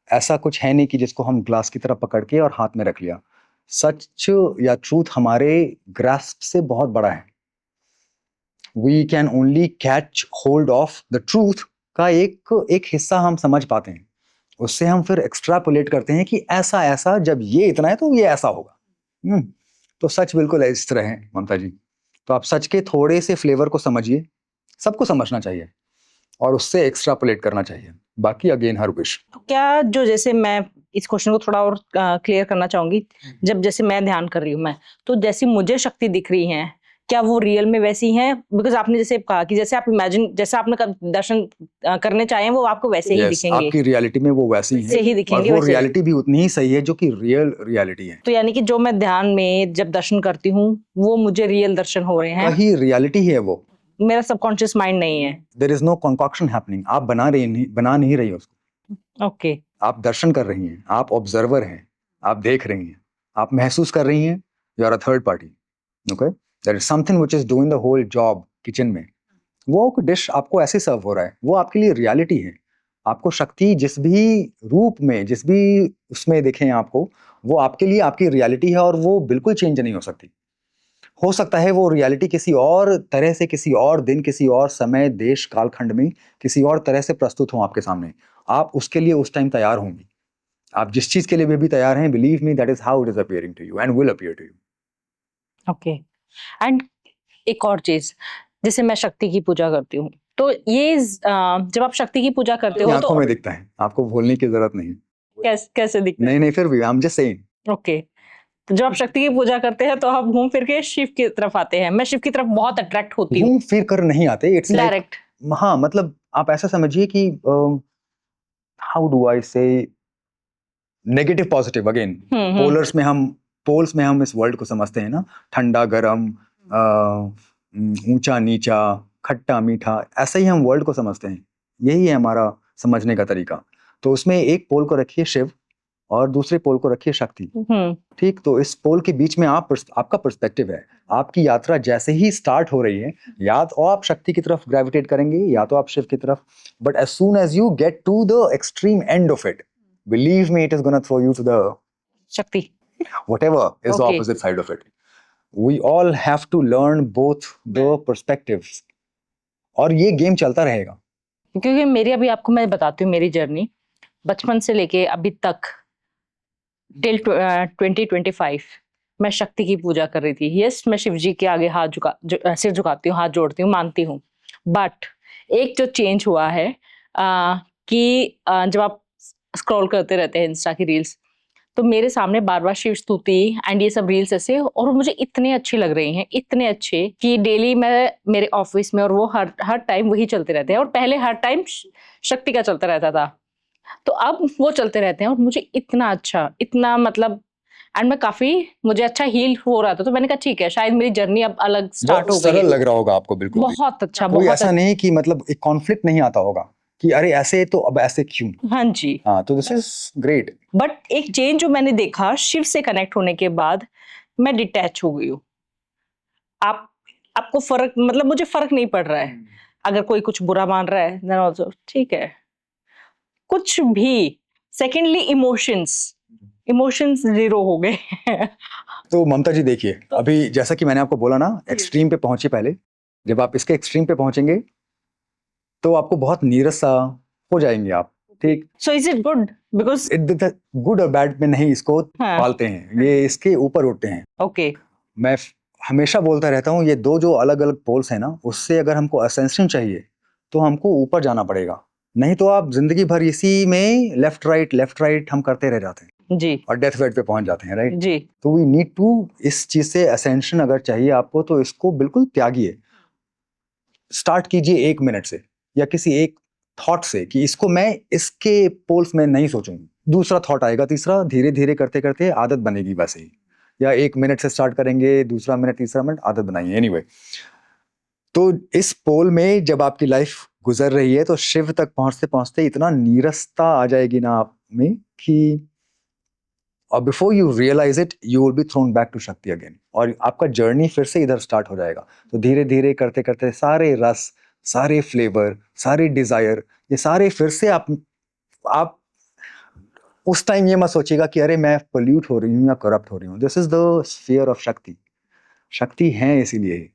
ऐसा कुछ है नहीं कि जिसको हम ग्लास की तरह पकड़ के और हाथ में रख लिया। सच या ट्रूथ हमारे ग्रास्प से बहुत बड़ा है। We can only catch hold of the truth का एक हिस्सा हम समझ पाते हैं, उससे हम फिर एक्सट्रापोलेट करते हैं कि ऐसा ऐसा, जब ये इतना है तो ये ऐसा होगा। तो सच बिल्कुल इस तरह है ममता जी। तो आप सच के थोड़े से फ्लेवर को समझिए, सबको समझना चाहिए और उससे एक्सट्रापोलेट करना चाहिए, बाकी अगेन हर विश। तो क्या जो, जैसे मैं इस क्वेश्चन को थोड़ा और क्लियर करना चाहूंगी, जब जैसे मैं ध्यान कर रही हूँ मैं, तो जैसी मुझे शक्ति दिख रही है, क्या वो रियल में वैसी हैं? बिकॉज आपने जैसे कहा कि जैसे आप इमेजिन, जैसे आपने दर्शन करने चाहे वो आपको वैसे ही दिखेंगे, आपकी रियलिटी में वो वैसी वैसे ही है, और दिखेंगे, वो वैसे। रियलिटी भी उतनी ही सही है जो कि रियल रियलिटी है। तो यानी कि जो मैं ध्यान में जब दर्शन करती हूँ वो मुझे रियल दर्शन हो रहे हैं, वही रियलिटी है वो, मेरा सबकॉन्शियस माइंड नहीं है। There is no concoction happening. आप बना नहीं रही उसको। ओके। आप दर्शन कर रही हैं, आप ऑब्जर्वर हैं, आप देख रही हैं, आप महसूस कर रही हैं, you are a third party. Okay, there is something which is doing the whole job kitchen में। वो डिश आपको ऐसे सर्व हो रहा है, वो आपके लिए रियलिटी है। आपको शक्ति जिस भी रूप में, जिस भी उसमें देखें आपको, वो आपके लिए आपकी रियलिटी है, और वो बिल्कुल चेंज नहीं हो सकती। हो सकता है वो रियलिटी किसी और तरह से, किसी और दिन, किसी और समय, देश, कालखंड में किसी और तरह से प्रस्तुत हो आपके सामने। आप उसके लिए उस टाइम तैयार होंगी। आप जिस चीज के लिए भी तैयार हैं, believe me, that is how it is appearing to you and will appear to you. Okay. And एक और चीज, जैसे मैं शक्ति की पूजा करती हूँ, तो ये जब आप शक्ति की पूजा करते हो आंखों तो में दिखता है, आपको बोलने की जरूरत नहीं। कैसे दिखता है? नहीं, फिर भी I am just saying. Okay. तो जब आप शक्ति की पूजा करते हैं तो आप घूम फिर के शिव की तरफ आते हैं। मैं शिव की तरफ बहुत अट्रैक्ट होती हूँ। घूम फिर कर नहीं आते, इट्स लाइक, डायरेक्ट। हाँ, मतलब आप ऐसा समझिए कि हाउ डू आई से, नेगेटिव पॉजिटिव अगेन, पोल्स में हम इस वर्ल्ड को समझते हैं ना, ठंडा गरम, ऊंचा नीचा, खट्टा मीठा, ऐसा ही हम वर्ल्ड को समझते हैं। यही है हमारा समझने का तरीका। तो उसमें एक पोल को रखिए शिव और दूसरे पोल को रखिए शक्ति। ठीक, तो इस पोल के बीच में आपका पर्सपेक्टिव है। आपकी यात्रा जैसे ही स्टार्ट हो रही है, या तो आप शक्ति की तरफ ग्रेविटेट करेंगे या तो आप शिव की तरफ, but as soon as you get to the extreme end of it, believe me, it is gonna throw you to the शक्ति, whatever is the Okay. opposite side of it. We all have to learn both the perspectives, और ये game चलता रहेगा। क्योंकि मेरी, अभी आपको मैं बताती हूँ मेरी जर्नी, बचपन से लेके अभी तक टिल 2025 मैं शक्ति की पूजा कर रही थी। यस, मैं शिव जी के आगे सिर झुकाती हूँ, हाथ जोड़ती हूँ, मानती हूँ। बट एक जो चेंज हुआ है कि जब आप स्क्रॉल करते रहते हैं इंस्टा की रील्स, तो मेरे सामने बार बार शिव स्तुति एंड ये सब रील्स ऐसे, और मुझे इतने अच्छे लग रहे हैं, इतने अच्छे कि डेली मैं मेरे ऑफिस में, और वो हर टाइम वही चलते रहते हैं। और पहले हर टाइम शक्ति का चलता रहता था, तो अब वो चलते रहते हैं और मुझे इतना अच्छा, इतना मतलब, एंड मैं काफी, मुझे अच्छा हील हो रहा था। तो मैंने कहा ठीक है, शायद मेरी जर्नी अब अलग स्टार्ट हो गई है। सरल लग रहा होगा आपको, बिल्कुल बहुत अच्छा, कोई बहुत ऐसा अच्छा। नहीं कि मतलब एक कॉन्फ्लिक्ट नहीं आता होगा। कि अरे ऐसे तो अब ऐसे क्यों। हाँ जी। हाँ, तो दिस इज ग्रेट। बट एक चेंज जो मैंने देखा शिव से कनेक्ट होने के बाद, मैं डिटैच हो गई हूँ। आप आपको फर्क, मतलब मुझे फर्क नहीं पड़ रहा है अगर कोई कुछ बुरा मान रहा है, then also ठीक है, कुछ भी। सेकेंडली इमोशंस, इमोशंस जीरो हो गए। तो ममता जी देखिए, अभी जैसा कि मैंने आपको बोला ना, एक्सट्रीम पे पहुंचिए पहले। जब आप इसके एक्सट्रीम पे पहुंचेंगे तो आपको बहुत नीरस सा हो जाएंगे आप, ठीक। So is it good? Because good और बैड में नहीं इसको हाँ, पालते हैं, ये इसके ऊपर उठते हैं। ओके, मैं हमेशा बोलता रहता हूँ, ये दो जो अलग अलग पोल्स हैं ना, उससे अगर हमको असेंशन चाहिए तो हमको ऊपर जाना पड़ेगा। नहीं तो आप जिंदगी भर इसी में लेफ्ट राइट हम करते रह जाते हैं जी और डेथ बेड पे पहुंच जाते हैं, राइट। जी। तो वी नीड टू, इस चीज से असेंशन अगर चाहिए आपको तो इसको बिल्कुल त्यागिए। स्टार्ट कीजिए 1 मिनट से या किसी एक थॉट से कि इसको मैं इसके पोल्स में नहीं सोचूंगी। दूसरा थॉट आएगा, तीसरा, धीरे धीरे करते करते आदत बनेगी वैसे ही। या 1 मिनट से स्टार्ट करेंगे, दूसरा मिनट, तीसरा मिनट, आदत बनाइए। एनीवे, तो इस पोल में जब आपकी लाइफ गुजर रही है तो शिव तक पहुंचते पहुंचते इतना नीरसता आ जाएगी ना आप में कि, और before you realise it you will be thrown back to Shakti again, और आपका जर्नी फिर से इधर स्टार्ट हो जाएगा। तो धीरे धीरे करते करते सारे रस, सारे फ्लेवर, सारे डिजायर, ये सारे फिर से आप उस टाइम ये मत सोचिएगा कि अरे मैं पोल्यूट हो रही हूँ या करप्ट हो रही हूँ। This is the sphere of शक्ति। शक्ति है इसीलिए ही।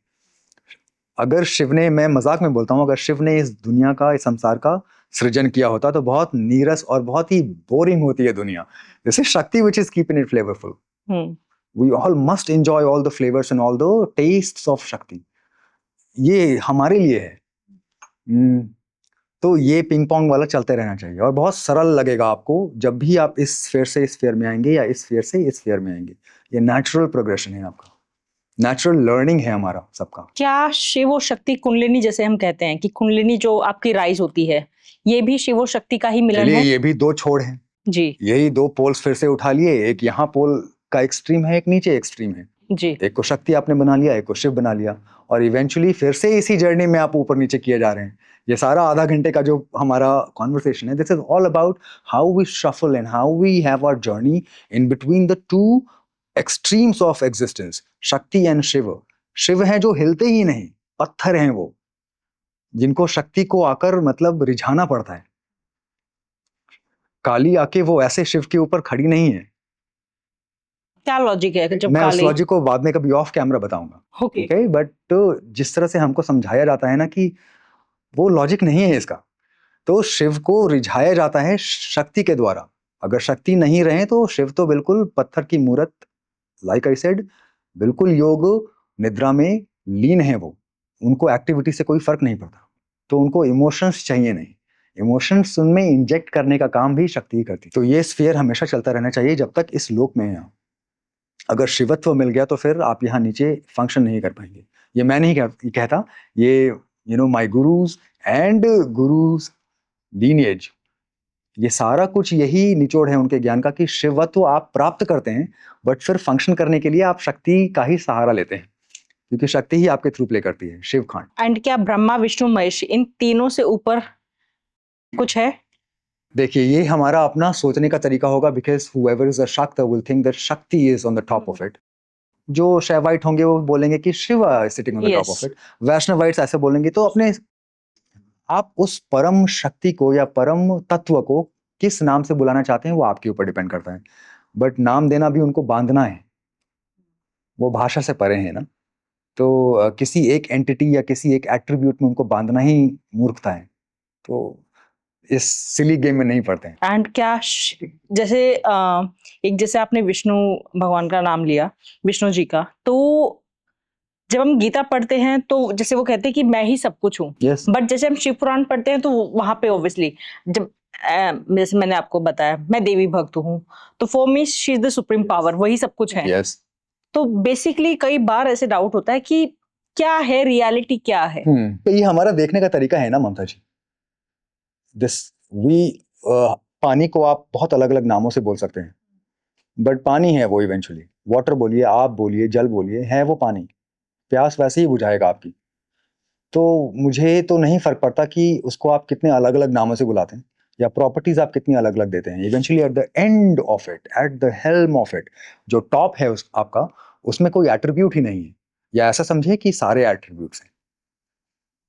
अगर शिव ने, मैं मजाक में बोलता हूँ, अगर शिव ने इस दुनिया का, इस संसार का सृजन किया होता तो बहुत नीरस और बहुत ही बोरिंग होती है दुनिया। This is Shakti which is keeping it flavourful. We all must enjoy all the flavours and all the tastes of Shakti. ये हमारे लिए है। तो ये पिंग पोंग वाला चलते रहना चाहिए और बहुत सरल लगेगा आपको जब भी आप इस स्फीयर से इस स्फीयर में आएंगे या इस स्फीयर से इस स्फीयर में आएंगे। ये नेचुरल प्रोग्रेशन है आपका, नेचुरल लर्निंग है हमारा सबका। क्या शिव और शक्ति कुंडलिनी, जैसे हम कहते हैं कि कुंडलिनी जो आपकी राइज होती है, ये भी शिव और शक्ति का ही मिलन चलिए, है? ये भी दो छोड़ हैं जी यही दो पोल्स फिर से उठा लिए। एक यहाँ पोल का एक्सट्रीम है, एक नीचे एक्सट्रीम है। जी। एक को शक्ति आपने बना लिया, एक को शिव बना लिया, और इवेंचुअली फिर से इसी जर्नी में आप ऊपर नीचे किए जा रहे हैं। ये सारा आधा घंटे का जो हमारा कॉन्वर्सेशन है, this is all about how we shuffle and how we have our journey in between the two extremes of existence, Shakti and Shiva. Shiva हैं जो हिलते ही नहीं, पत्थर हैं वो, जिनको शक्ति को आकर मतलब रिझाना पड़ता है। काली आके वो ऐसे शिव के ऊपर खड़ी नहीं है। क्या लॉजिक है जब मैं उस काली? लॉजिक को बाद में कभी ऑफ कैमरा बताऊंगा, ओके। ओके। बट जिस तरह से हमको समझाया जाता है ना कि वो लॉजिक नहीं है इसका। तो शिव को रिझाया जाता है शक्ति के द्वारा। अगर शक्ति नहीं रहे तो शिव तो बिल्कुल पत्थर की मूरत, लाइक आई सेड, बिल्कुल योग निद्रा में लीन है वो। उनको एक्टिविटी से कोई फर्क नहीं पड़ता। तो उनको इमोशंस चाहिए नहीं, इमोशंस उनमें इंजेक्ट करने का काम भी शक्ति ही करती। तो ये स्फीयर हमेशा चलता रहना चाहिए जब तक इस लोक में है। अगर शिवत्व मिल गया तो फिर आप यहाँ नीचे फंक्शन नहीं कर पाएंगे। ये मैं नहीं कहता, ये my gurus and gurus lineage, ये सारा कुछ यही निचोड़ है उनके ज्ञान का कि शिवत्व आप प्राप्त करते हैं, बट फिर फंक्शन करने के लिए आप शक्ति का ही सहारा लेते हैं, क्योंकि शक्ति ही आपके थ्रू प्ले करती है, शिव खांड। एंड क्या ब्रह्मा विष्णु महेश इन तीनों से ऊपर कुछ है? देखिए, ये हमारा अपना सोचने का तरीका होगा, because whoever is a Shakta will think that Shakti is on the top of it. जो शैवाइट होंगे वो बोलेंगे कि Shiva is sitting on the top Yes. of it. Vaishnavites ऐसे बोलेंगे। तो अपने आप उस परम शक्ति को या परम तत्व को किस नाम से बुलाना चाहते हैं वो आपके ऊपर डिपेंड करता है। बट नाम देना भी उनको बांधना है, वो भाषा से परे है ना। तो किसी एक एंटिटी या किसी एक एट्रीब्यूट में उनको बांधना ही मूर्खता है। तो इस सिली गेम में नहीं पड़ते हैं। एंड क्या जैसे एक, जैसे आपने विष्णु भगवान का नाम लिया, विष्णु जी का, तो जब हम गीता पढ़ते हैं तो जैसे वो कहते हैं कि मैं ही सब कुछ हूँ। Yes. बट जैसे हम शिव पुराण पढ़ते हैं तो वहां पे ऑब्वियसली जब जैसे मैंने आपको बताया मैं देवी भक्त हूँ, तो for me she is the supreme power, वही सब कुछ है। Yes. तो बेसिकली कई बार ऐसे डाउट होता है कि क्या है रियलिटी, क्या है? तो ये हमारा देखने का तरीका है ना ममता जी। दिस वी पानी को आप बहुत अलग अलग नामों से बोल सकते हैं, बट पानी है वो तो मुझे तो नहीं फर्क पड़ता कि उसको आप कितने अलग अलग नामों से बुलाते हैं या प्रॉपर्टीज आप कितनी अलग अलग देते हैं। Eventually at the end of it, at the helm of it, जो टॉप है उस आपका, उसमें कोई एट्रीब्यूट ही नहीं है, या ऐसा समझिए कि सारे एट्रीब्यूट्स हैं,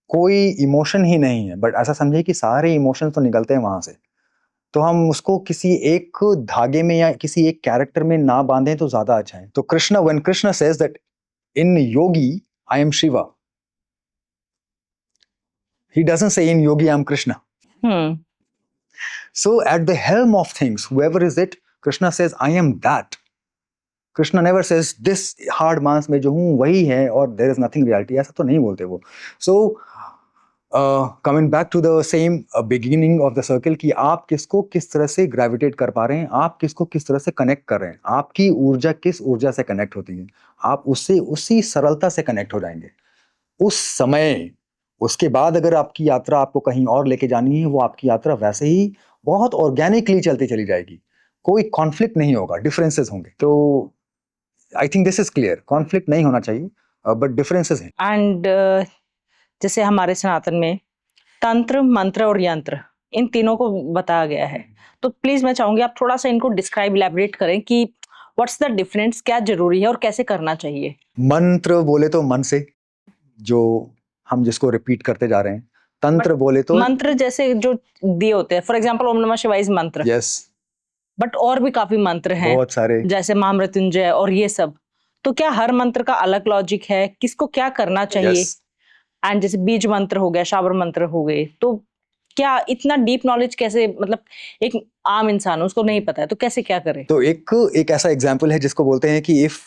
कोई इमोशन ही नहीं है, बट ऐसा समझिए कि सारे इमोशन तो निकलते हैं वहां से। तो हम उसको किसी एक धागे में या किसी एक कैरेक्टर में ना बांधें तो ज्यादा अच्छा है। तो Krishna, when Krishna says that in Yogi I am Shiva, he doesn't say in yogi I am Krishna. Hmm So at the helm of things, whoever is it, Krishna says I am that. Krishna never says this hard mass में जो हूँ वही है और there is nothing reality, ऐसा तो नहीं बोलते वो। So coming back to the same beginning of the circle, कि आप किसको किस तरह से ग्रेविटेट कर पा रहे हैं, आप किसको किस तरह से कनेक्ट कर रहे हैं, आपकी ऊर्जा किस ऊर्जा से कनेक्ट होती है, आप उससे उसी सरलता से कनेक्ट हो जाएंगे उस समय। उसके बाद अगर आपकी यात्रा आपको कहीं और लेके जानी है, वो आपकी यात्रा वैसे ही बहुत ऑर्गेनिकली चलती चली जाएगी, कोई कॉन्फ्लिक्ट नहीं होगा, डिफरेंसेस होंगे। तो I think this is clear, conflict नहीं होना चाहिए, बट डिफरेंसेस हैं। एंड जैसे हमारे सनातन में तंत्र, मंत्र और यंत्र, इन तीनों को बताया गया है, तो प्लीज मैं चाहूंगी आप थोड़ा सा इनको डिस्क्राइब, इलैबोरेट करें कि व्हाट्स द डिफरेंस, क्या जरूरी है और कैसे करना चाहिए। मंत्र बोले तो मन से, जो हम जिसको रिपीट करते जा रहे हैं। तंत्र बोले तो मंत्र जैसे जो दिए होते हैं, फॉर एग्जांपल ओम नमः शिवाय इज मंत्र, यस, बट और भी काफी मंत्र हैं बहुत सारे, जैसे महामृत्युंजय और ये सब। तो क्या हर मंत्र का अलग लॉजिक है, किसको क्या करना चाहिए? यस। एंड जैसे बीज मंत्र हो गया, शाबर मंत्र हो गए, तो क्या इतना डीप नॉलेज कैसे, मतलब एक आम इंसान उसको नहीं पता है तो कैसे क्या करे? तो एक ऐसा एग्जाम्पल है जिसको बोलते हैं कि if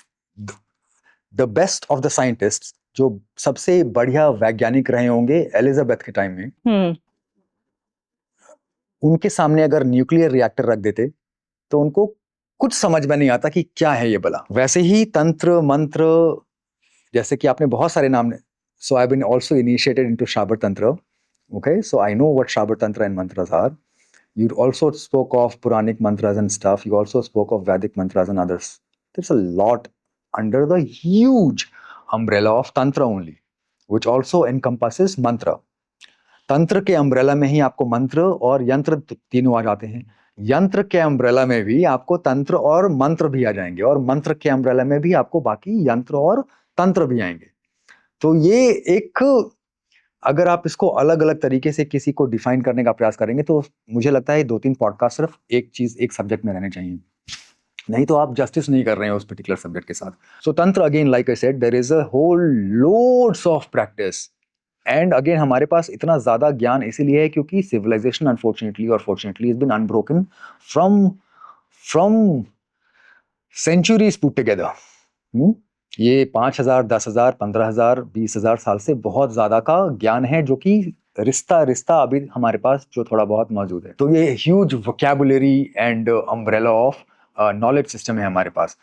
the best of the scientist, जो सबसे बढ़िया वैज्ञानिक रहे होंगे एलिजाबेथ के टाइम में, उनके सामने अगर न्यूक्लियर रिएक्टर रख देते तो उनको कुछ समझ में नहीं आता कि क्या है ये भला। वैसे ही तंत्र मंत्र, जैसे कि आपने बहुत सारे नाम, so I been also initiated into Shabar tantra, okay, so I know what Shabar tantra and mantras are. You also spoke of Puranic mantras and stuff. You also spoke of Vedic mantras and others. There's a lot under the huge umbrella of Tantra only, which also encompasses mantra. तंत्र के umbrella में ही आपको मंत्र और यंत्र तीनों आ जाते हैं। यंत्र के अम्ब्रेला में भी आपको तंत्र और मंत्र भी आ जाएंगे, और मंत्र के अम्ब्रेला में भी आपको बाकी यंत्र और तंत्र भी आएंगे। तो ये एक, अगर आप इसको अलग अलग तरीके से किसी को डिफाइन करने का प्रयास करेंगे तो मुझे लगता है 2-3 पॉडकास्ट सिर्फ एक चीज, एक सब्जेक्ट में रहने चाहिए, नहीं तो आप जस्टिस नहीं कर रहे हैं उस पर्टिकुलर सब्जेक्ट के साथ। So tantra, again like I said, there is a whole loads of practice, and again हमारे पास इतना ज्यादा ज्ञान इसीलिए है क्योंकि सिविलाइजेशन अनफॉर्चुनेटली और fortunately is been unbroken from centuries put together. ये 5,000, 10,000, 15,000, 20,000 साल से बहुत ज्यादा का ज्ञान है, जो कि रिश्ता रिश्ता अभी हमारे पास जो थोड़ा बहुत मौजूद है। तो ये huge vocabulary and umbrella of knowledge system है हमारे पास।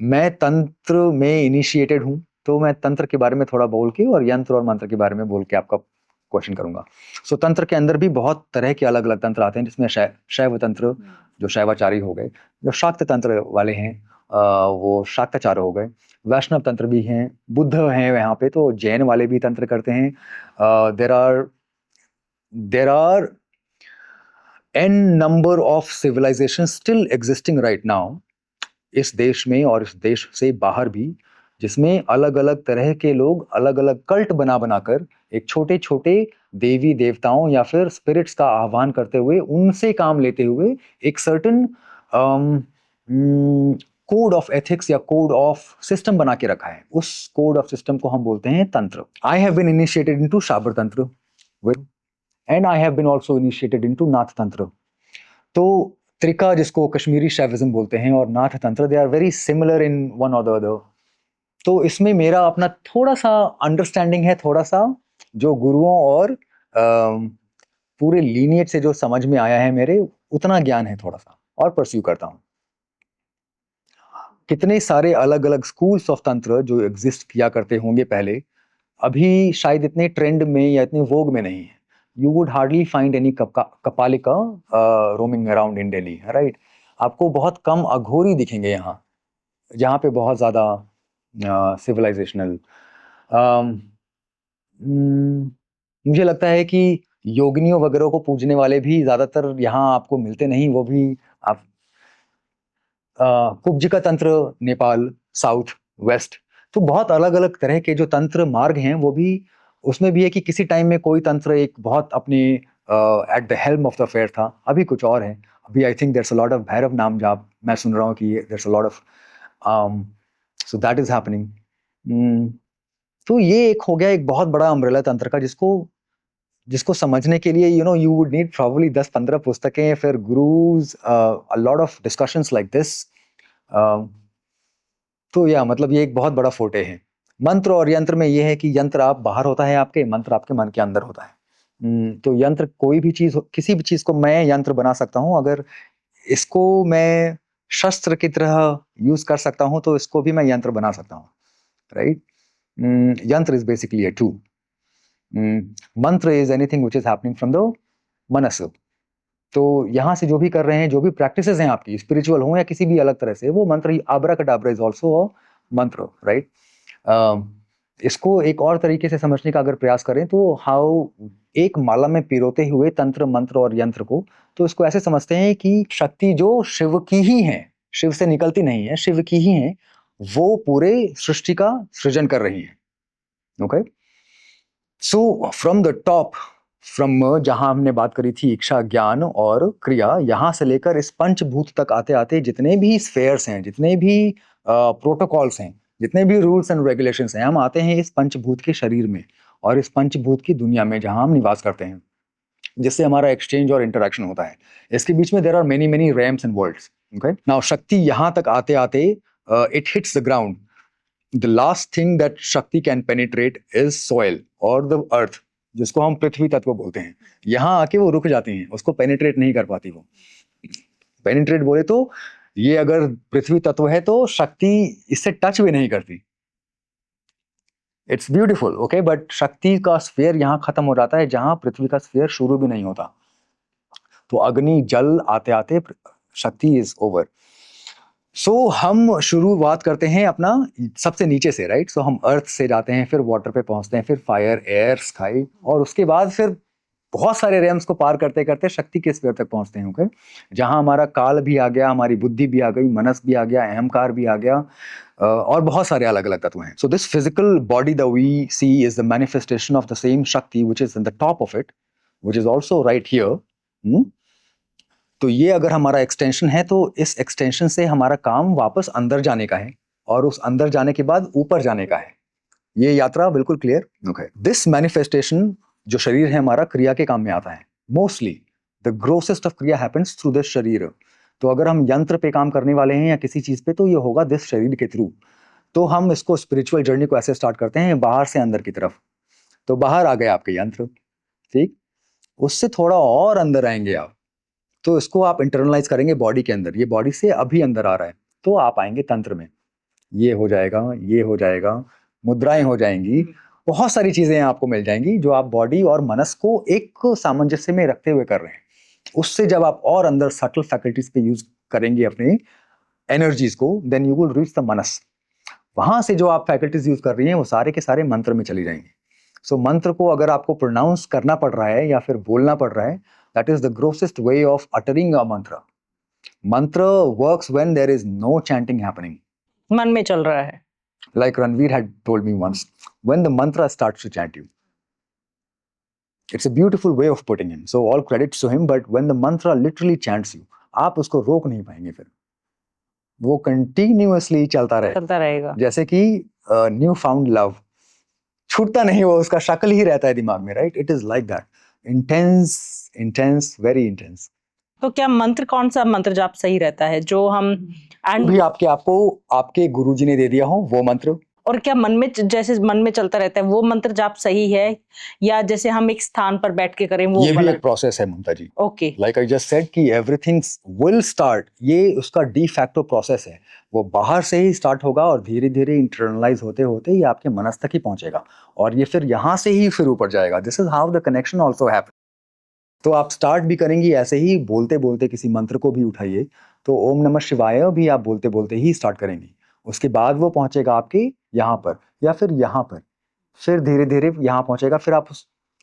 मैं तंत्र में इनिशिएटेड हूँ, तो मैं तंत्र के बारे में थोड़ा बोल के और यंत्र और मंत्र के बारे में बोल के आपका क्वेश्चन करूंगा। सो तंत्र के अंदर भी बहुत तरह के अलग अलग तंत्र आते हैं, जिसमें शैव तंत्र, जो शैवाचारी हो गए, जो शाक्त तंत्र वाले हैं वो शाक्ताचार्य हो गए, वैष्णव तंत्र भी हैं, बुद्ध हैं यहाँ पे, तो जैन वाले भी तंत्र करते हैं। There are an number of civilisation still existing right now इस देश में और इस देश से बाहर भी, जिसमें अलग अलग तरह के लोग अलग अलग कल्ट बना बनाकर एक छोटे छोटे देवी देवताओं या फिर स्पिरिट्स का आह्वान करते हुए, उनसे काम लेते हुए एक सर्टन कोड ऑफ एथिक्स या कोड ऑफ सिस्टम बना के रखा है। उस कोड ऑफ सिस्टम को हम बोलते हैं तंत्र। I have been initiated into Shabar tantra with, and I have been also initiated into Nath tantra. तो त्रिका, जिसको कश्मीरी शैविज्म बोलते हैं, और Nath tantra, they are very similar in one और द अदर। तो इसमें मेरा अपना थोड़ा सा अंडरस्टैंडिंग है, थोड़ा सा जो गुरुओं और पूरे लीनिएज से जो समझ में आया है मेरे, उतना ज्ञान है थोड़ा सा, और परस्यू करता हूँ। कितने सारे अलग अलग स्कूल्स ऑफ तंत्र जो एग्जिस्ट किया करते होंगे पहले, अभी शायद इतने ट्रेंड में या इतने वोग में नहीं है। You would hardly find any Kapalika roaming around in Delhi, right? आपको बहुत कम अघोरी दिखेंगे यहाँ, जहाँ पे बहुत ज़्यादा सिविलाइजेशनल मुझे लगता है कि योगिनियों वगैरह को पूजने वाले भी ज्यादातर यहाँ आपको मिलते नहीं, वो भी आप कुब्ज का तंत्र, नेपाल, साउथ, वेस्ट, तो बहुत अलग अलग तरह के जो तंत्र मार्ग हैं वो भी, उसमें भी है कि किसी टाइम में कोई तंत्र एक बहुत अपने at the helm of the affair था, अभी कुछ और है। अभी I think there's a lot of Bhairav नाम जाप मैं सुन रहा हूँ कि there's a lot of, so that is happening. तो ये एक हो गया एक बहुत बड़ा अम्ब्रेला तंत्र का, जिसको जिसको समझने के लिए यू वुड नीड प्रॉब्ली 10-15 पुस्तकें, फिर gurus, a lot of discussions like this. तो या मतलब ये एक बहुत बड़ा फोटे है। मंत्र और यंत्र में ये है कि यंत्र आप बाहर होता है आपके, मंत्र आपके मन के अंदर होता है। तो यंत्र कोई भी चीज, किसी भी चीज को मैं यंत्र बना सकता हूँ, अगर इसको मैं शस्त्र की तरह यूज कर सकता हूँ तो इसको भी मैं यंत्र बना सकता हूँ, राइट? यंत्र इज बेसिकली a tool. मंत्र is anything which is happening from the मनस। तो यहाँ से जो भी कर रहे हैं, जो भी प्रैक्टिसेस हैं आपकी, स्पिरिचुअल हो या किसी भी अलग तरह से, वो मंत्र ही, आब्राकडाब्रा इज ऑल्सो अ मंत्र, राइट? इसको एक और तरीके से समझने का अगर प्रयास करें तो हाउ एक माला में पिरोते हुए तंत्र, मंत्र और यंत्र को, तो इसको ऐसे समझते हैं कि शक्ति जो शिव की ही है, शिव से निकलती नहीं है, शिव की ही है, वो पूरे सृष्टि का सृजन कर रही है। Okay, so from the top, from जहां हमने बात करी थी इच्छा, ज्ञान और क्रिया, यहां से लेकर इस पंचभूत तक आते आते जितने भी स्फेयर्स हैं, जितने भी प्रोटोकॉल्स हैं, जितने भी रूल्स एंड रेगुलेशंस हैं, हम आते हैं इस पंचभूत के शरीर में और इस पंचभूत की दुनिया में जहां हम निवास करते हैं, जिससे हमारा एक्सचेंज और इंटरेक्शन होता है। इसके बीच में there are many many realms and worlds. Okay, now Shakti यहां तक आते आते it hits the ground. The last thing that Shakti can penetrate is soil or the earth, जिसको हम पृथ्वी तत्व बोलते हैं। यहाँ आके वो रुक जाती हैं, उसको पेनिट्रेट नहीं कर पाती वो। पेनिट्रेट बोले तो ये अगर पृथ्वी तत्व है तो शक्ति इससे टच भी नहीं करती। इट्स ब्यूटीफुल, ओके, बट शक्ति का स्फीयर यहाँ खत्म हो जाता है जहां पृथ्वी का स्फीयर शुरू भी नहीं होता। तो अग्नि जल आते आते शक्ति इज ओवर। सो हम शुरुआत करते हैं अपना सबसे नीचे से, राइट? सो हम अर्थ से जाते हैं, फिर वाटर पे पहुंचते हैं, फिर फायर, एयर, स्काई, और उसके बाद फिर बहुत सारे रेम्स को पार करते करते शक्ति के स्फीयर तक पहुंचते हैं। ओके, जहां हमारा काल भी आ गया, हमारी बुद्धि भी आ गई, मनस भी आ गया, अहंकार भी आ गया, और बहुत सारे अलग अलग तत्व हैं। So this physical body the we see is the manifestation of the same shakti which is in the top of it, which is also right here. तो ये अगर हमारा एक्सटेंशन है, तो इस एक्सटेंशन से हमारा काम वापस अंदर जाने का है, और उस अंदर जाने के बाद ऊपर जाने का है। ये यात्रा बिल्कुल क्लियर। ओके, दिस मैनिफेस्टेशन जो शरीर है हमारा, क्रिया के काम में आता है। मोस्टली द ग्रोसेस्ट ऑफ क्रिया हैपेंस थ्रू दिस शरीर। तो अगर हम यंत्र पे काम करने वाले हैं या किसी चीज पे, तो ये होगा दिस शरीर के थ्रू। तो हम इसको स्पिरिचुअल जर्नी को ऐसे स्टार्ट करते हैं बाहर से अंदर की तरफ। तो बाहर आ गए आपके यंत्र, ठीक, उससे थोड़ा और अंदर आएंगे आप, तो इसको आप इंटरनलाइज करेंगे बॉडी के अंदर। ये बॉडी से अभी अंदर आ रहा है, तो आप आएंगे तंत्र में। ये हो जाएगा, ये हो जाएगा, मुद्राएं हो जाएंगी, बहुत सारी चीजें आपको मिल जाएंगी जो आप बॉडी और मनस को एक सामंजस्य में रखते हुए कर रहे हैं। उससे जब आप और अंदर सटल फैकल्टीज पे यूज करेंगे अपने एनर्जीज को, then you will reach the मनस। वहां से जो आप फैकल्टीज यूज कर रही हैं वो सारे के सारे मंत्र में चली जाएंगे। सो मंत्र को अगर आपको प्रोनाउंस करना पड़ रहा है या फिर बोलना पड़ रहा है, that is the grossest way of uttering a mantra. Mantra works when there is no chanting happening, मन में चल रहा है। like Ranveer had told me once, when the mantra starts to chant you, it's a beautiful way of putting him, so all credits to him, but when the mantra literally chants you, आप उसको रोक नहीं पाएंगे, फिर वो continuously चलता रहेगा, जैसे कि न्यू फाउंड लव, छूटता नहीं, वो उसका शक्ल ही रहता है दिमाग में, right? It is like that, intense, intense, very intense. तो क्या मंत्र, कौन सा मंत्र जाप सही रहता है जो हम भी आपको आपके गुरुजी ने दे दिया हो वो मंत्र? और क्या मन में, जैसे मन में चलता रहता है वो मंत्र जाप सही है, या जैसे हम एक स्थान पर बैठ के करें वो? ये भी एक प्रोसेस है Mamta ji. Okay, like I just said कि एवरीथिंग विल स्टार्ट, ये उसका डी फैक्टो प्रोसेस है। वो बाहर से ही स्टार्ट होगा और धीरे धीरे इंटरनलाइज होते होते ये आपके मनस तक ही पहुंचेगा, और ये फिर यहाँ से ही फिर ऊपर जाएगा। This is how the connection also happen. तो आप स्टार्ट भी करेंगी ऐसे ही, बोलते बोलते किसी मंत्र को भी उठाइए, तो ओम नमः शिवाय भी आप बोलते बोलते ही स्टार्ट करेंगी। उसके बाद वो पहुंचेगा आपके यहाँ पर या फिर यहाँ पर, फिर धीरे धीरे यहाँ पहुंचेगा, फिर आप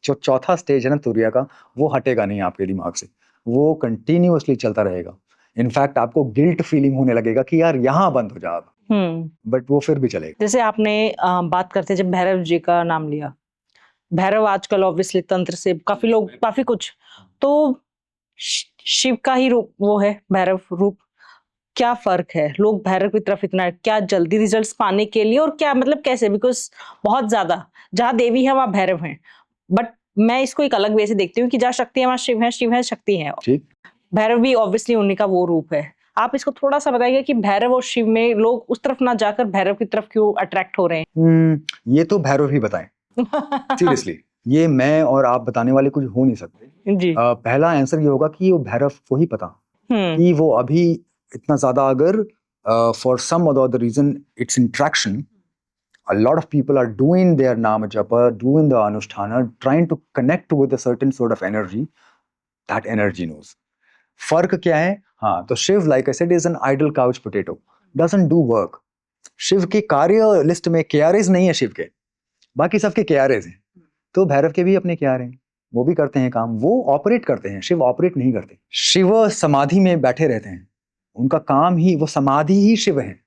जो चौथा स्टेज है ना तुरिया का, वो हटेगा नहीं आपके दिमाग से, वो कंटिन्यूअसली चलता रहेगा। इनफैक्ट आपको गिल्ट फीलिंग होने लगेगा कि यार यहाँ बंद हो जा अब, बट वो फिर भी चलेगा। जैसे आपने बात करते जब भैरव जी का नाम लिया, भैरव आजकल ऑब्वियसली तंत्र से काफी लोग काफी कुछ, तो शिव का ही रूप वो है भैरव रूप। क्या फर्क है लोग भैरव की तरफ इतना, क्या जल्दी रिजल्ट्स पाने के लिए, और क्या मतलब कैसे, बिकॉज बहुत ज्यादा जहाँ देवी है वहां भैरव है, बट मैं इसको एक अलग वे से देखती हूँ कि जहाँ शक्ति है वहां शिव है, शिव है शक्ति है, भैरव भी ऑब्वियसली उन्हीं का वो रूप है। आप इसको थोड़ा सा बताइए कि भैरव और शिव में लोग उस तरफ ना जाकर भैरव की तरफ क्यों अट्रैक्ट हो रहे हैं? ये तो भैरव ही बताएं सीरियसली, ये मैं और आप बताने वाले कुछ हो नहीं सकते जी। पहला आंसर ये होगा कि वो भैरव को ही पता कि वो अभी इतना ज्यादा, अगर फॉर सम और the reason it's interaction, a lot of people are doing their nama japa, doing the anusthana, trying to connect with a certain sort of energy, that energy knows फर्क क्या है। हाँ, तो Shiva like I said is an idle couch potato, doesn't do work. Shiva के कार्य list में KRS नहीं है शिव के, बाकी सबके केआरएस हैं, तो भैरव के भी अपने केआर हैं, वो भी करते हैं काम, वो ऑपरेट करते हैं, शिव ऑपरेट नहीं करते। शिव समाधि में बैठे रहते हैं, उनका काम ही वो समाधि ही शिव है।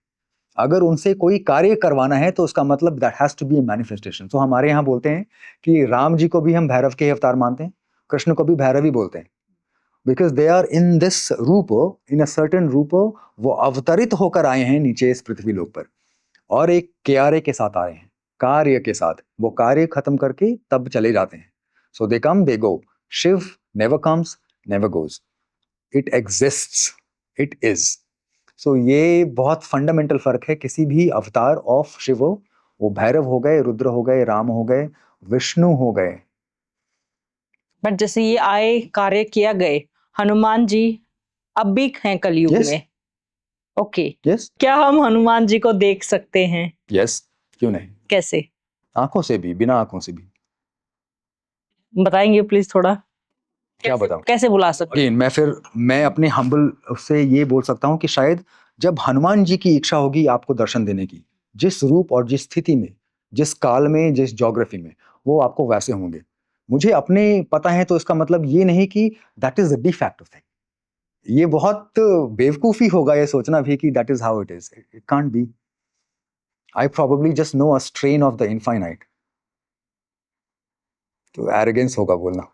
अगर उनसे कोई कार्य करवाना है तो उसका मतलब that has to be a manifestation. तो हमारे यहाँ बोलते हैं कि राम जी को भी हम भैरव के अवतार मानते हैं, कृष्ण को भी भैरव ही बोलते हैं, because they are in this रूप, इन अ सर्टेन रूप, वो अवतरित होकर आए हैं नीचे इस पृथ्वी लोक पर, और एक क्यारे के साथ आए हैं, कार्य के साथ, वो कार्य खत्म करके तब चले जाते हैं। So they come they go, Shiva never comes never goes, it exists, it is. So ये बहुत फंडामेंटल फर्क है किसी भी अवतार ऑफ शिव, वो भैरव हो गए, रुद्र हो गए, राम हो गए, विष्णु हो गए। बट जैसे ये आए, कार्य किया गए, हनुमान जी अब भी हैं कलयुग में, ओके यस, क्या हम हनुमान जी को देख सकते हैं? यस, क्यों नहीं, कैसे? आंखों से भी, बिना आंखों से भी। बताएंगे प्लीज थोड़ा, क्या बताऊं, कैसे बुला सकते हैं? मैं अपने हम्बल से ये बोल सकता हूँ कि शायद जब हनुमान जी की इच्छा होगी आपको दर्शन देने की, जिस रूप और जिस स्थिति में, जिस काल में, जिस ज्योग्राफी में, वो आपको वैसे होंगे। मुझे अपने पता है, तो इसका मतलब ये नहीं कि that is the defect of thing. ये बहुत बेवकूफी होगा ये सोचना भी कि that is how it is, it can't be. I probably just know a strain of the infinite. तो एरोगेंस होगा बोलना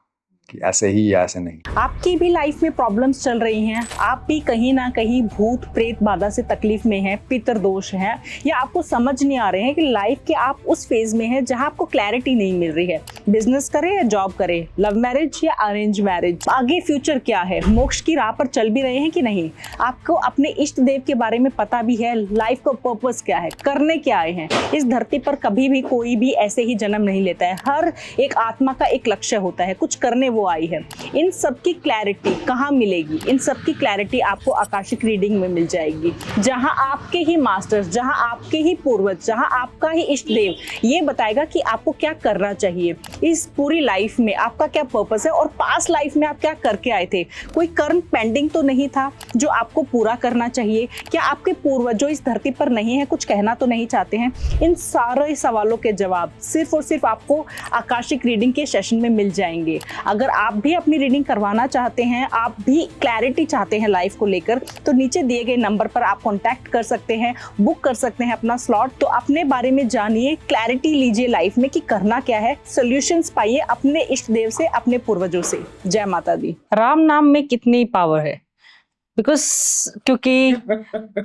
कि ऐसे ही या ऐसे नहीं। आपकी भी लाइफ में प्रॉब्लम्स चल रही हैं, आप भी कहीं ना कहीं भूत प्रेत बाधा से तकलीफ में हैं, पितर दोष हैं, या आपको समझ नहीं आ रहे हैं कि लाइफ के आप उस फेज में हैं जहां आपको क्लैरिटी नहीं मिल रही है, बिजनेस करें या जॉब करें, लव मैरिज या अरेंज मैरिज, आगे फ्यूचर क्या है, मोक्ष की राह पर चल भी रहे हैं कि नहीं, आपको अपने इष्ट देव के बारे में पता भी है, लाइफ का पर्पस क्या है, करने क्या आए हैं। इस धरती पर कभी भी कोई भी ऐसे ही जन्म नहीं लेता है, हर एक आत्मा का एक लक्ष्य होता है, कुछ करने वो आई है। इन सब की क्लैरिटी कहाँ मिलेगी? इन सब की क्लैरिटी आपको आकाशिक रीडिंग में मिल जाएगी, जहां आपके ही मास्टर्स, जहां आपके ही पूर्वज, जहां आपका ही इष्ट देव ये बताएगा कि आपको क्या करना चाहिए इस पूरी लाइफ में, आपका क्या पर्पस है, और पास्ट लाइफ में आप क्या करके आए थे, कोई कर्म पेंडिंग तो नहीं था जो आपको पूरा करना चाहिए, क्या आपके पूर्वज जो इस धरती पर नहीं है कुछ कहना तो नहीं चाहते हैं। इन सारे सवालों के जवाब सिर्फ और सिर्फ आपको आकाशिक रीडिंग के सेशन में मिल जाएंगे। अगर आप भी अपनी रीडिंग करवाना चाहते हैं, आप भी क्लैरिटी चाहते हैं लाइफ को लेकर, तो नीचे दिए गए नंबर पर आप कांटेक्ट कर सकते हैं, बुक कर सकते हैं अपना स्लॉट। तो अपने बारे में जानिए, क्लैरिटी लीजिए लाइफ में कि करना क्या है, सॉल्यूशंस पाइए अपने इष्ट देव से, अपने पूर्वजों से। जय माता दी। राम नाम में कितनी पावर है? बिकॉज क्योंकि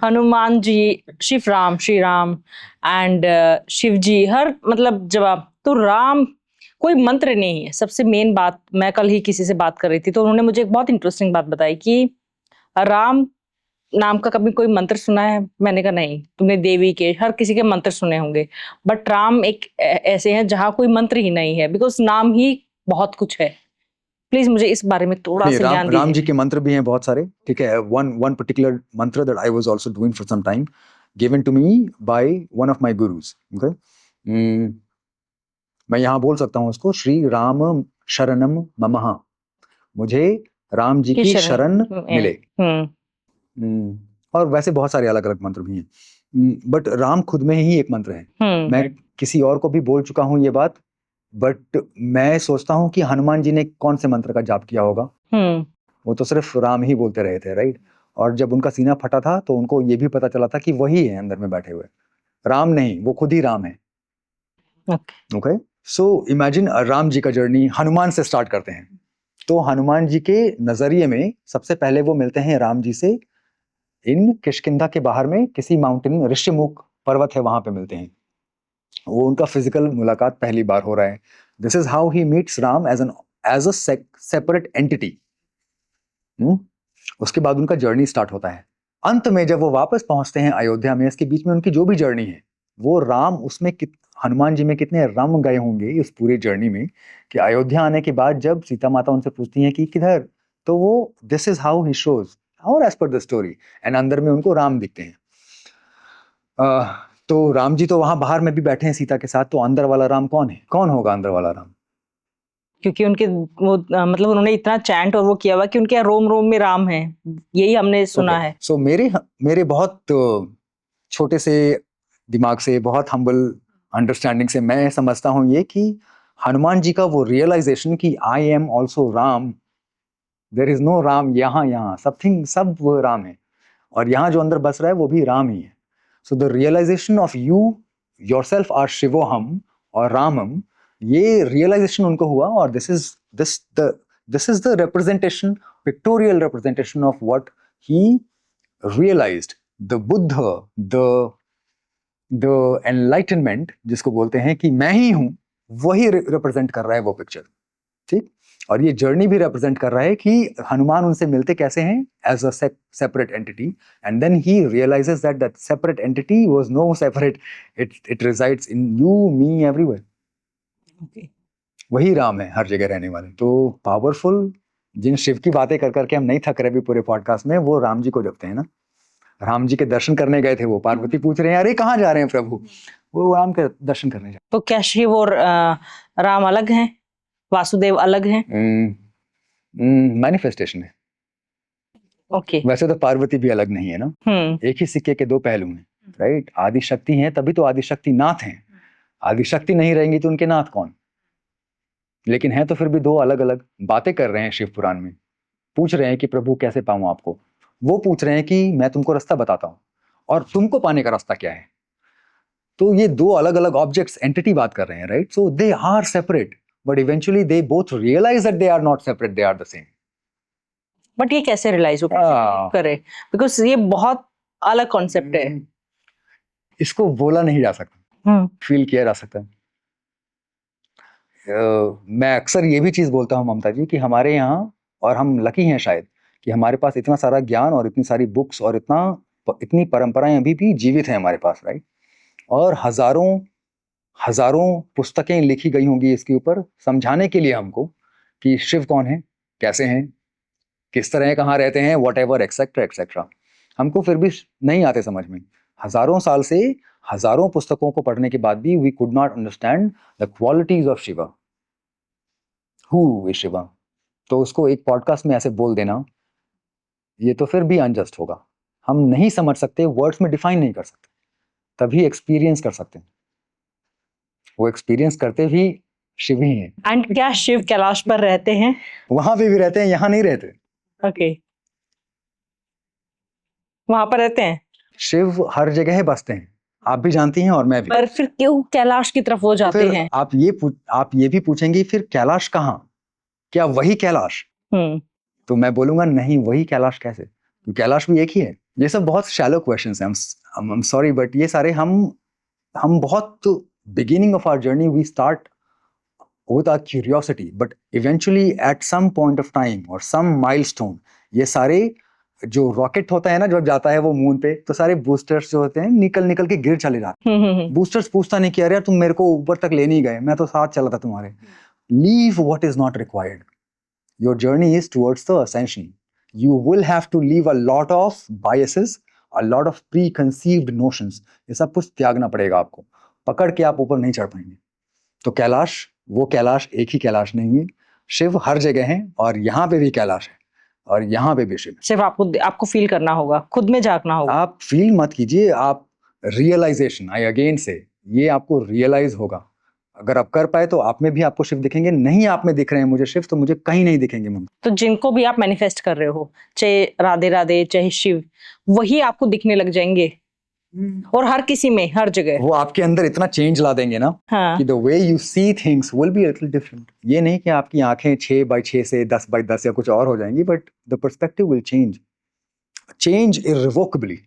हनुमान जी, श्री राम एंड शिव जी, हर मतलब जवाब तो राम कोई मंत्र नहीं है। सबसे मेन बात, मैं कल ही किसी से बात कर रही थी तो उन्होंने मुझे एक बहुत इंटरेस्टिंग बात बताई कि राम नाम का कभी कोई मंत्र सुना है? मैंने कहा नहीं। तुमने देवी के, हर किसी के मंत्र सुने होंगे, बट राम एक ऐसे हैं जहां कोई मंत्र ही नहीं है, बिकॉज नाम ही बहुत कुछ है। प्लीज मुझे इस बारे में थोड़ा सा ज्ञान दीजिए। राम जी के मंत्र भी हैं बहुत सारे, ठीक है। One particular mantra that I was also doing for some time, given to me by one of my gurus, okay. मैं यहाँ बोल सकता हूँ उसको, श्री राम शरणम ममः, मुझे राम जी की शरण मिले। और वैसे बहुत सारे अलग अलग मंत्र भी हैं, बट राम खुद में ही एक मंत्र है। मैं किसी और को भी बोल चुका हूँ ये बात, बट मैं सोचता हूँ कि हनुमान जी ने कौन से मंत्र का जाप किया होगा। वो तो सिर्फ राम ही बोलते रहे थे, राइट। और जब उनका सीना फटा था तो उनको ये भी पता चला था कि वही है अंदर में बैठे हुए, राम नहीं, वो खुद ही राम है। Okay, so imagine Ram ji का जर्नी हनुमान से स्टार्ट करते हैं। तो हनुमान जी के नजरिए में सबसे पहले वो मिलते हैं राम जी से इन किष्किंधा के बाहर में किसी माउंटेन, ऋषिमुख पर्वत है, वहां पे मिलते हैं। वो उनका फिजिकल मुलाकात पहली बार हो रहा है। This is how he meets Ram as a separate entity. उसके बाद उनका जर्नी स्टार्ट होता है। अंत में जब वो वापस पहुंचते हैं अयोध्या में, इसके बीच में उनकी जो भी जर्नी है, वो राम उसमें हनुमान जी में कितने रम गए होंगे इस पूरी जर्नी में, कि अयोध्या आने के बाद जब सीता माता उनसे पूछती हैं कि किधर, तो वो this is how he shows और as per the story, and अंदर में उनको राम दिखते हैं। तो राम जी तो वहां बाहर में भी बैठे हैं सीता के साथ, तो अंदर वाला राम कौन है, कौन होगा अंदर वाला राम? क्योंकि उनके वो मतलब उन्होंने इतना चैंट और वो किया हुआ कि उनके रोम रोम में राम है, यही हमने सुना है। सो मेरे बहुत छोटे से दिमाग से, बहुत हम्बल अंडरस्टैंडिंग से मैं समझता हूँ ये कि हनुमान जी का वो रियलाइजेशन कि I am also Ram, there is no Ram यहाँ सब वो राम है, और यहाँ जो अंदर बस रहा है वो भी राम ही है। So the realization of you yourself are Shivoham और रामम, ये रियलाइजेशन उनको हुआ, और this is the representation, pictorial representation of what he realized, the Buddha, the enlightenment जिसको बोलते हैं कि मैं ही हूं, वही रिप्रेजेंट कर रहा है वो पिक्चर, ठीक। और ये जर्नी भी रिप्रेजेंट कर रहा है कि हनुमान उनसे मिलते कैसे हैं, as a separate entity, and then he realises that that separate entity was no separate, it resides in you, me, everywhere. वही राम है हर जगह रहने वाले। तो पावरफुल, जिन शिव की बातें कर करके हम नहीं थक रहे भी पूरे पॉडकास्ट में, वो राम जी को जपते हैं ना। राम जी के दर्शन करने गए थे वो, पार्वती पूछ रहे हैं अरे कहाँ जा रहे हैं प्रभु, वो राम के दर्शन करने जा। तो क्या शिव और राम अलग हैं, वासुदेव अलग हैं? मैनिफेस्टेशन है। ओके। वैसे तो पार्वती भी अलग नहीं है ना, एक ही सिक्के के दो पहलू हैं, राइट। आदि शक्ति हैं तभी तो आदि शक्ति नाथ हैं, आदि शक्ति नहीं रहेंगी तो उनके नाथ कौन? लेकिन है तो फिर भी दो अलग अलग। बातें कर रहे हैं शिव पुराण में, पूछ रहे हैं कि प्रभु कैसे पाऊं आपको, वो पूछ रहे हैं कि मैं तुमको रास्ता बताता हूं और तुमको पाने का रास्ता क्या है। तो ये दो अलग अलग ऑब्जेक्ट्स, एंटिटी बात कर रहे हैं, right. So they are separate but eventually they both realise that they are not separate, they are the same. But ये कैसे रियलाइज करे, बिकॉज ये बहुत अलग कॉन्सेप्ट है। इसको बोला नहीं जा सकता, फील किया जा सकता है। मैं अक्सर ये भी चीज बोलता हूँ ममता जी कि हमारे यहाँ, और हम लकी हैं शायद कि हमारे पास इतना सारा ज्ञान और इतनी सारी बुक्स और इतनी परंपराएं अभी भी जीवित हैं हमारे पास, राइट। और हजारों हजारों पुस्तकें लिखी गई होंगी इसके ऊपर समझाने के लिए हमको कि शिव कौन है, कैसे हैं, किस तरह कहाँ रहते हैं, वॉट एवर एक्सेट्रा एक्सेट्रा। हमको फिर भी नहीं आते समझ में। हजारों साल से हजारों पुस्तकों को पढ़ने के बाद भी we could not understand the qualities of Shiva, who is Shiva. तो उसको एक पॉडकास्ट में ऐसे बोल देना, ये तो फिर भी अनजस्ट होगा। हम नहीं समझ सकते, वर्ड्स में डिफाइन नहीं कर सकते, तभी एक्सपीरियंस कर सकते हैं। वो एक्सपीरियंस करते भी शिव ही हैं। एंड क्या शिव कैलाश पर रहते हैं? वहां पे भी रहते हैं, यहाँ नहीं रहते। ओके, वहां पर रहते हैं। शिव हर जगह बसते हैं, आप भी जानती हैं और मैं भी। पर फिर क्यों कैलाश की तरफ वो जाते फिर हैं? आप ये भी पूछेंगी फिर कैलाश कहाँ, क्या वही कैलाश? तो मैं बोलूंगा नहीं, वही कैलाश कैसे, कैलाश भी एक ही है। ये सब बहुत शैलो क्वेश्चंस हैं, आई एम सॉरी बट ये सारे हम बहुत beginning of our journey we start with our curiosity, but eventually at some point of time और सम माइलस्टोन, ये सारे जो रॉकेट होता है ना जब जाता है वो मून पे, तो सारे बूस्टर्स जो होते हैं निकल निकल के गिर चले जाते हैं। बूस्टर्स पूछता नहीं कि अरे यार तुम मेरे को ऊपर तक ले नहीं गए, मैं तो साथ चला था तुम्हारे। Leave what is not required, your journey is towards the ascension. You will have to leave a lot of biases, a lot of preconceived notions. ये सब कुछ त्यागना पड़ेगा आपको, पकड़ के आप ऊपर नहीं चढ़ पाएंगे। तो कैलाश, वो कैलाश एक ही कैलाश नहीं है, शिव हर जगह है, और यहाँ पे भी कैलाश है और यहाँ पे भी शिव। सिर्फ आपको फील करना होगा, खुद में झांकना होगा। आप फील मत कीजिए, आप रियलाइजेशन, आई अगेन से, ये आपको रियलाइज होगा। अगर आप कर पाए तो आप में भी आपको शिव दिखेंगे, नहीं आप में दिख रहे हैं मुझे शिव तो मुझे कहीं नहीं दिखेंगे मम्मी। तो जिनको भी आप मैनिफेस्ट कर रहे हो, चाहे राधे राधे चाहे शिव, वही आपको दिखने लग जाएंगे और हर किसी में, हर जगह। वो आपके अंदर इतना चेंज ला देंगे ना हाँ। कि the way you see things will be little different. ये नहीं कि आपकी आंखें 6x6 से 10x10 या कुछ और हो जाएंगी, but the perspective will change irrevocably.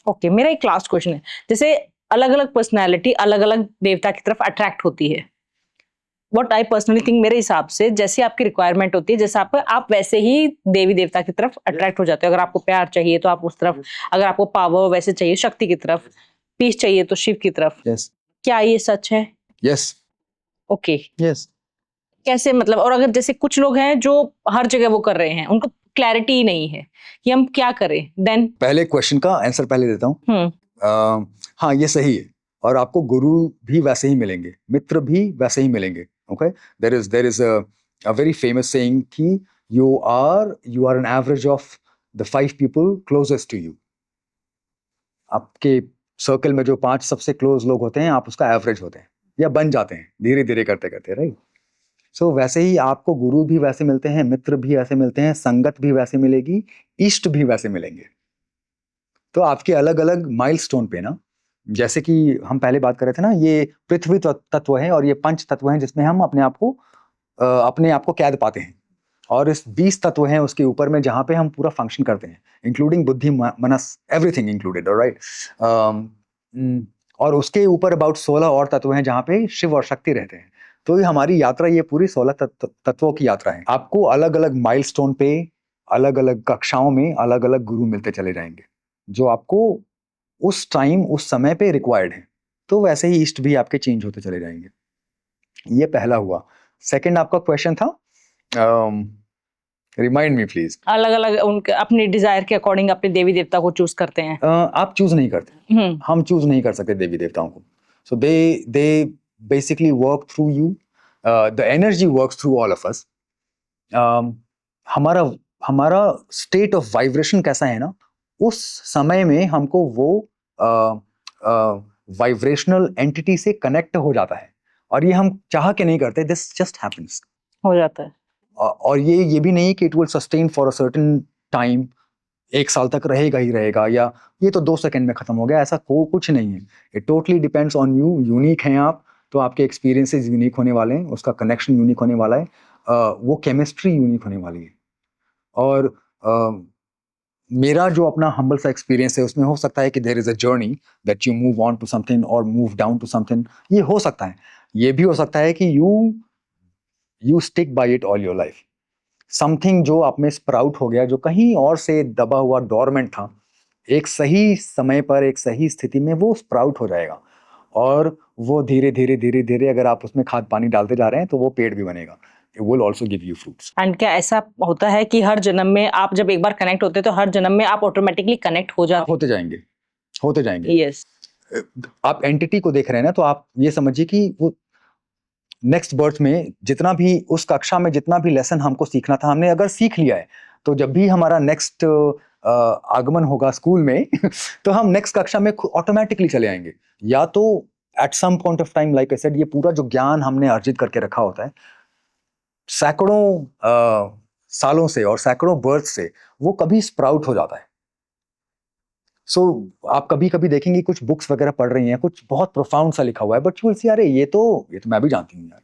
Okay, मेरा एक लास्ट क्वेश्चन है, जैसे अलग अलग पर्सनैलिटी अलग अलग देवता की तरफ अट्रैक्ट होती है। व्हाट आई पर्सनली थिंक, मेरे हिसाब से जैसी आपकी रिक्वायरमेंट होती है, जैसे आप वैसे ही देवी देवता की तरफ अट्रैक्ट हो जाते हो। अगर आपको प्यार चाहिए तो आप उस तरफ, अगर आपको पावर वैसे चाहिए शक्ति की तरफ, पीस चाहिए तो शिव की तरफ। यस क्या ये सच है? Yes okay. यस। कैसे मतलब? और अगर जैसे कुछ लोग हैं जो हर जगह वो कर रहे हैं, उनको क्लैरिटी ही नहीं है कि हम क्या करें, देन? पहले क्वेश्चन का आंसर पहले देता हूँ। हम्म। हाँ ये सही है, और आपको गुरु भी वैसे ही मिलेंगे, मित्र भी वैसे ही मिलेंगे। Okay, there is a very famous saying कि you are an average of the 5 people closest to you. आपके सर्कल में जो 5 सबसे क्लोज लोग होते हैं, आप उसका एवरेज होते हैं या बन जाते हैं धीरे धीरे करते करते, राइट। सो वैसे ही आपको गुरु भी वैसे मिलते हैं, मित्र भी वैसे मिलते हैं, संगत भी वैसे मिलेगी, इष्ट भी वैसे मिलेंगे। तो आपके अलग अलग माइलस्टोन पे ना, जैसे कि हम पहले बात कर रहे थे ना, ये पृथ्वी तत्व है और ये पंच तत्व हैं जिसमें हम अपने आप को कैद पाते हैं, और इस 20 तत्व हैं उसके ऊपर में जहाँ पे हम पूरा फंक्शन करते हैं, इंक्लूडिंग बुद्धि मनस एवरीथिंग इंक्लूडेड, राइट। और उसके ऊपर अबाउट 16 और तत्व हैं जहाँ पे शिव और शक्ति रहते हैं। तो ये हमारी यात्रा, ये पूरी 16 तत्वों की यात्रा है। आपको अलग अलग माइलस्टोन पे, अलग अलग कक्षाओं में अलग अलग गुरु मिलते चले जाएंगे जो आपको उस टाइम उस समय पे रिक्वायर्ड है। तो वैसे ही इष्ट भी आपके चेंज होते चले जाएंगे। ये पहला हुआ। सेकंड आपका क्वेश्चन था, रिमाइंड मी प्लीज। अलग अलग उनके अपने डिजायर के अकॉर्डिंग अपने देवी देवता को चूज करते हैं। आप चूज नहीं करते, हम चूज नहीं कर सकते देवी देवताओं को। So they basically work through you, the energy works through all of us. हमारा हमारा स्टेट ऑफ वाइब्रेशन कैसा है ना, उस समय में हमको वो वाइब्रेशनल एंटिटी से कनेक्ट हो जाता है, और ये हम चाह के नहीं करते, दिस जस्ट हैपेंस, हो जाता है। और ये भी नहीं कि it will sustain for a certain time, 1 साल तक रहेगा ही रहेगा, या ये तो 2 सेकंड में खत्म हो गया, ऐसा कुछ नहीं है। It totally depends on you. Unique हैं आप, तो आपके एक्सपीरियंसेस यूनिक होने वाले हैं, उसका कनेक्शन यूनिक होने वाला है, वो केमिस्ट्री यूनिक होने वाली है। और मेरा जो अपना हम्बल सा एक्सपीरियंस है उसमें हो सकता है कि there is a journey that you move on to something और मूव डाउन टू समथिंग, ये हो सकता है। ये भी हो सकता है कि you stick by it all your life. Something जो आप में स्प्राउट हो गया, जो कहीं और से दबा हुआ डोरमेंट था, एक सही समय पर एक सही स्थिति में वो स्प्राउट हो जाएगा, और वो धीरे धीरे धीरे धीरे अगर आप उसमें खाद पानी डालते जा रहे हैं तो वो पेड़ भी बनेगा। It will also give you fruits. And क्या ऐसा होता है कि हर जन्म में आप जब एक बार कनेक्ट होते हैं तो हर जन्म में आप ऑटोमेटिकली कनेक्ट हो जाते होते जाएंगे। यस। आप एंटिटी को देख रहे हैं ना, तो आप ये समझिए कि वो नेक्स्ट बर्थ में जितना भी उस कक्षा में जितना भी लेसन हमको सीखना था, हमने अगर सीख लिया है, तो जब भी हमारा नेक्स्ट आगमन होगा स्कूल में तो हम नेक्स्ट कक्षा में ऑटोमेटिकली चले आएंगे। या तो at some point of time, like I said, ये पूरा जो ज्ञान हमने अर्जित करके रखा होता है सैकड़ों सालों से और सैकड़ों बर्थ से, वो कभी स्प्राउट हो जाता है। सो आप कभी कभी देखेंगे कुछ बुक्स वगैरह पढ़ रही हैं, कुछ बहुत प्रोफाउंड सा लिखा हुआ है, बट यू विल सी अरे ये तो मैं भी जानती हूँ यार,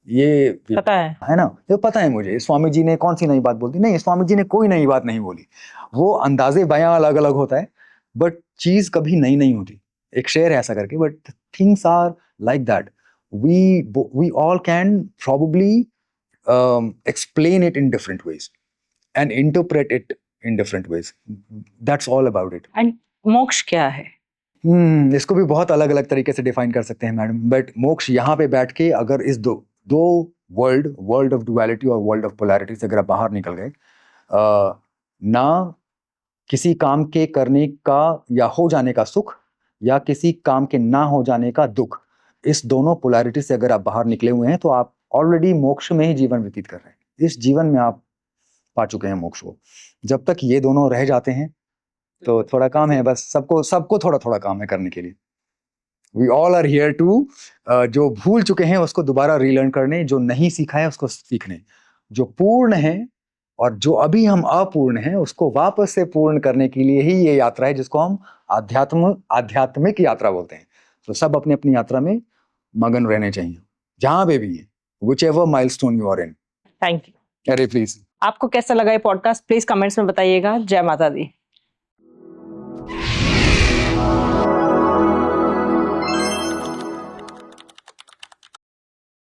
ये पता है ना, ये पता है मुझे, स्वामी जी ने कौन सी नई बात बोल दी। नहीं, स्वामी जी ने कोई नई बात नहीं बोली, वो अंदाजे बयां अलग अलग होता है, बट चीज कभी नई नहीं होती। एक शेर है ऐसा करके, but things are like that. We all can probably explain it in different ways and interpret it in different ways. That's all about it. And मोक्ष क्या है? इसको भी बहुत अलग अलग तरीके से डिफाइन कर सकते हैं मैडम, बट मोक्ष यहाँ पे बैठ के अगर इस दो वर्ल्ड ऑफ डुअलिटी और वर्ल्ड ऑफ पोलैरिटी से अगर आप बाहर निकल गए, ना किसी काम के करने का या हो जाने का सुख, या किसी काम के ना हो जाने का दुख, इस दोनों पोलैरिटी से अगर आप बाहर निकले हुए हैं तो आप ऑलरेडी मोक्ष में ही जीवन व्यतीत कर रहे हैं। इस जीवन में आप पा चुके हैं मोक्ष को। जब तक ये दोनों रह जाते हैं तो थोड़ा काम है, बस सबको थोड़ा थोड़ा काम है करने के लिए। We all are here to जो भूल चुके हैं उसको दोबारा रीलर्न करने, जो नहीं सीखा है उसको सीखने, जो पूर्ण है और जो अभी हम अपूर्ण हैं उसको वापस से पूर्ण करने के लिए ही ये यात्रा है जिसको हम आध्यात्मिक यात्रा बोलते हैं। तो सब अपनी अपनी यात्रा में मगन रहने चाहिए, जहां पे भी है, whichever milestone you are in। Thank you. अरे प्लीज। आपको कैसा लगा ये पॉडकास्ट प्लीज कमेंट्स में बताइएगा। जय माता दी।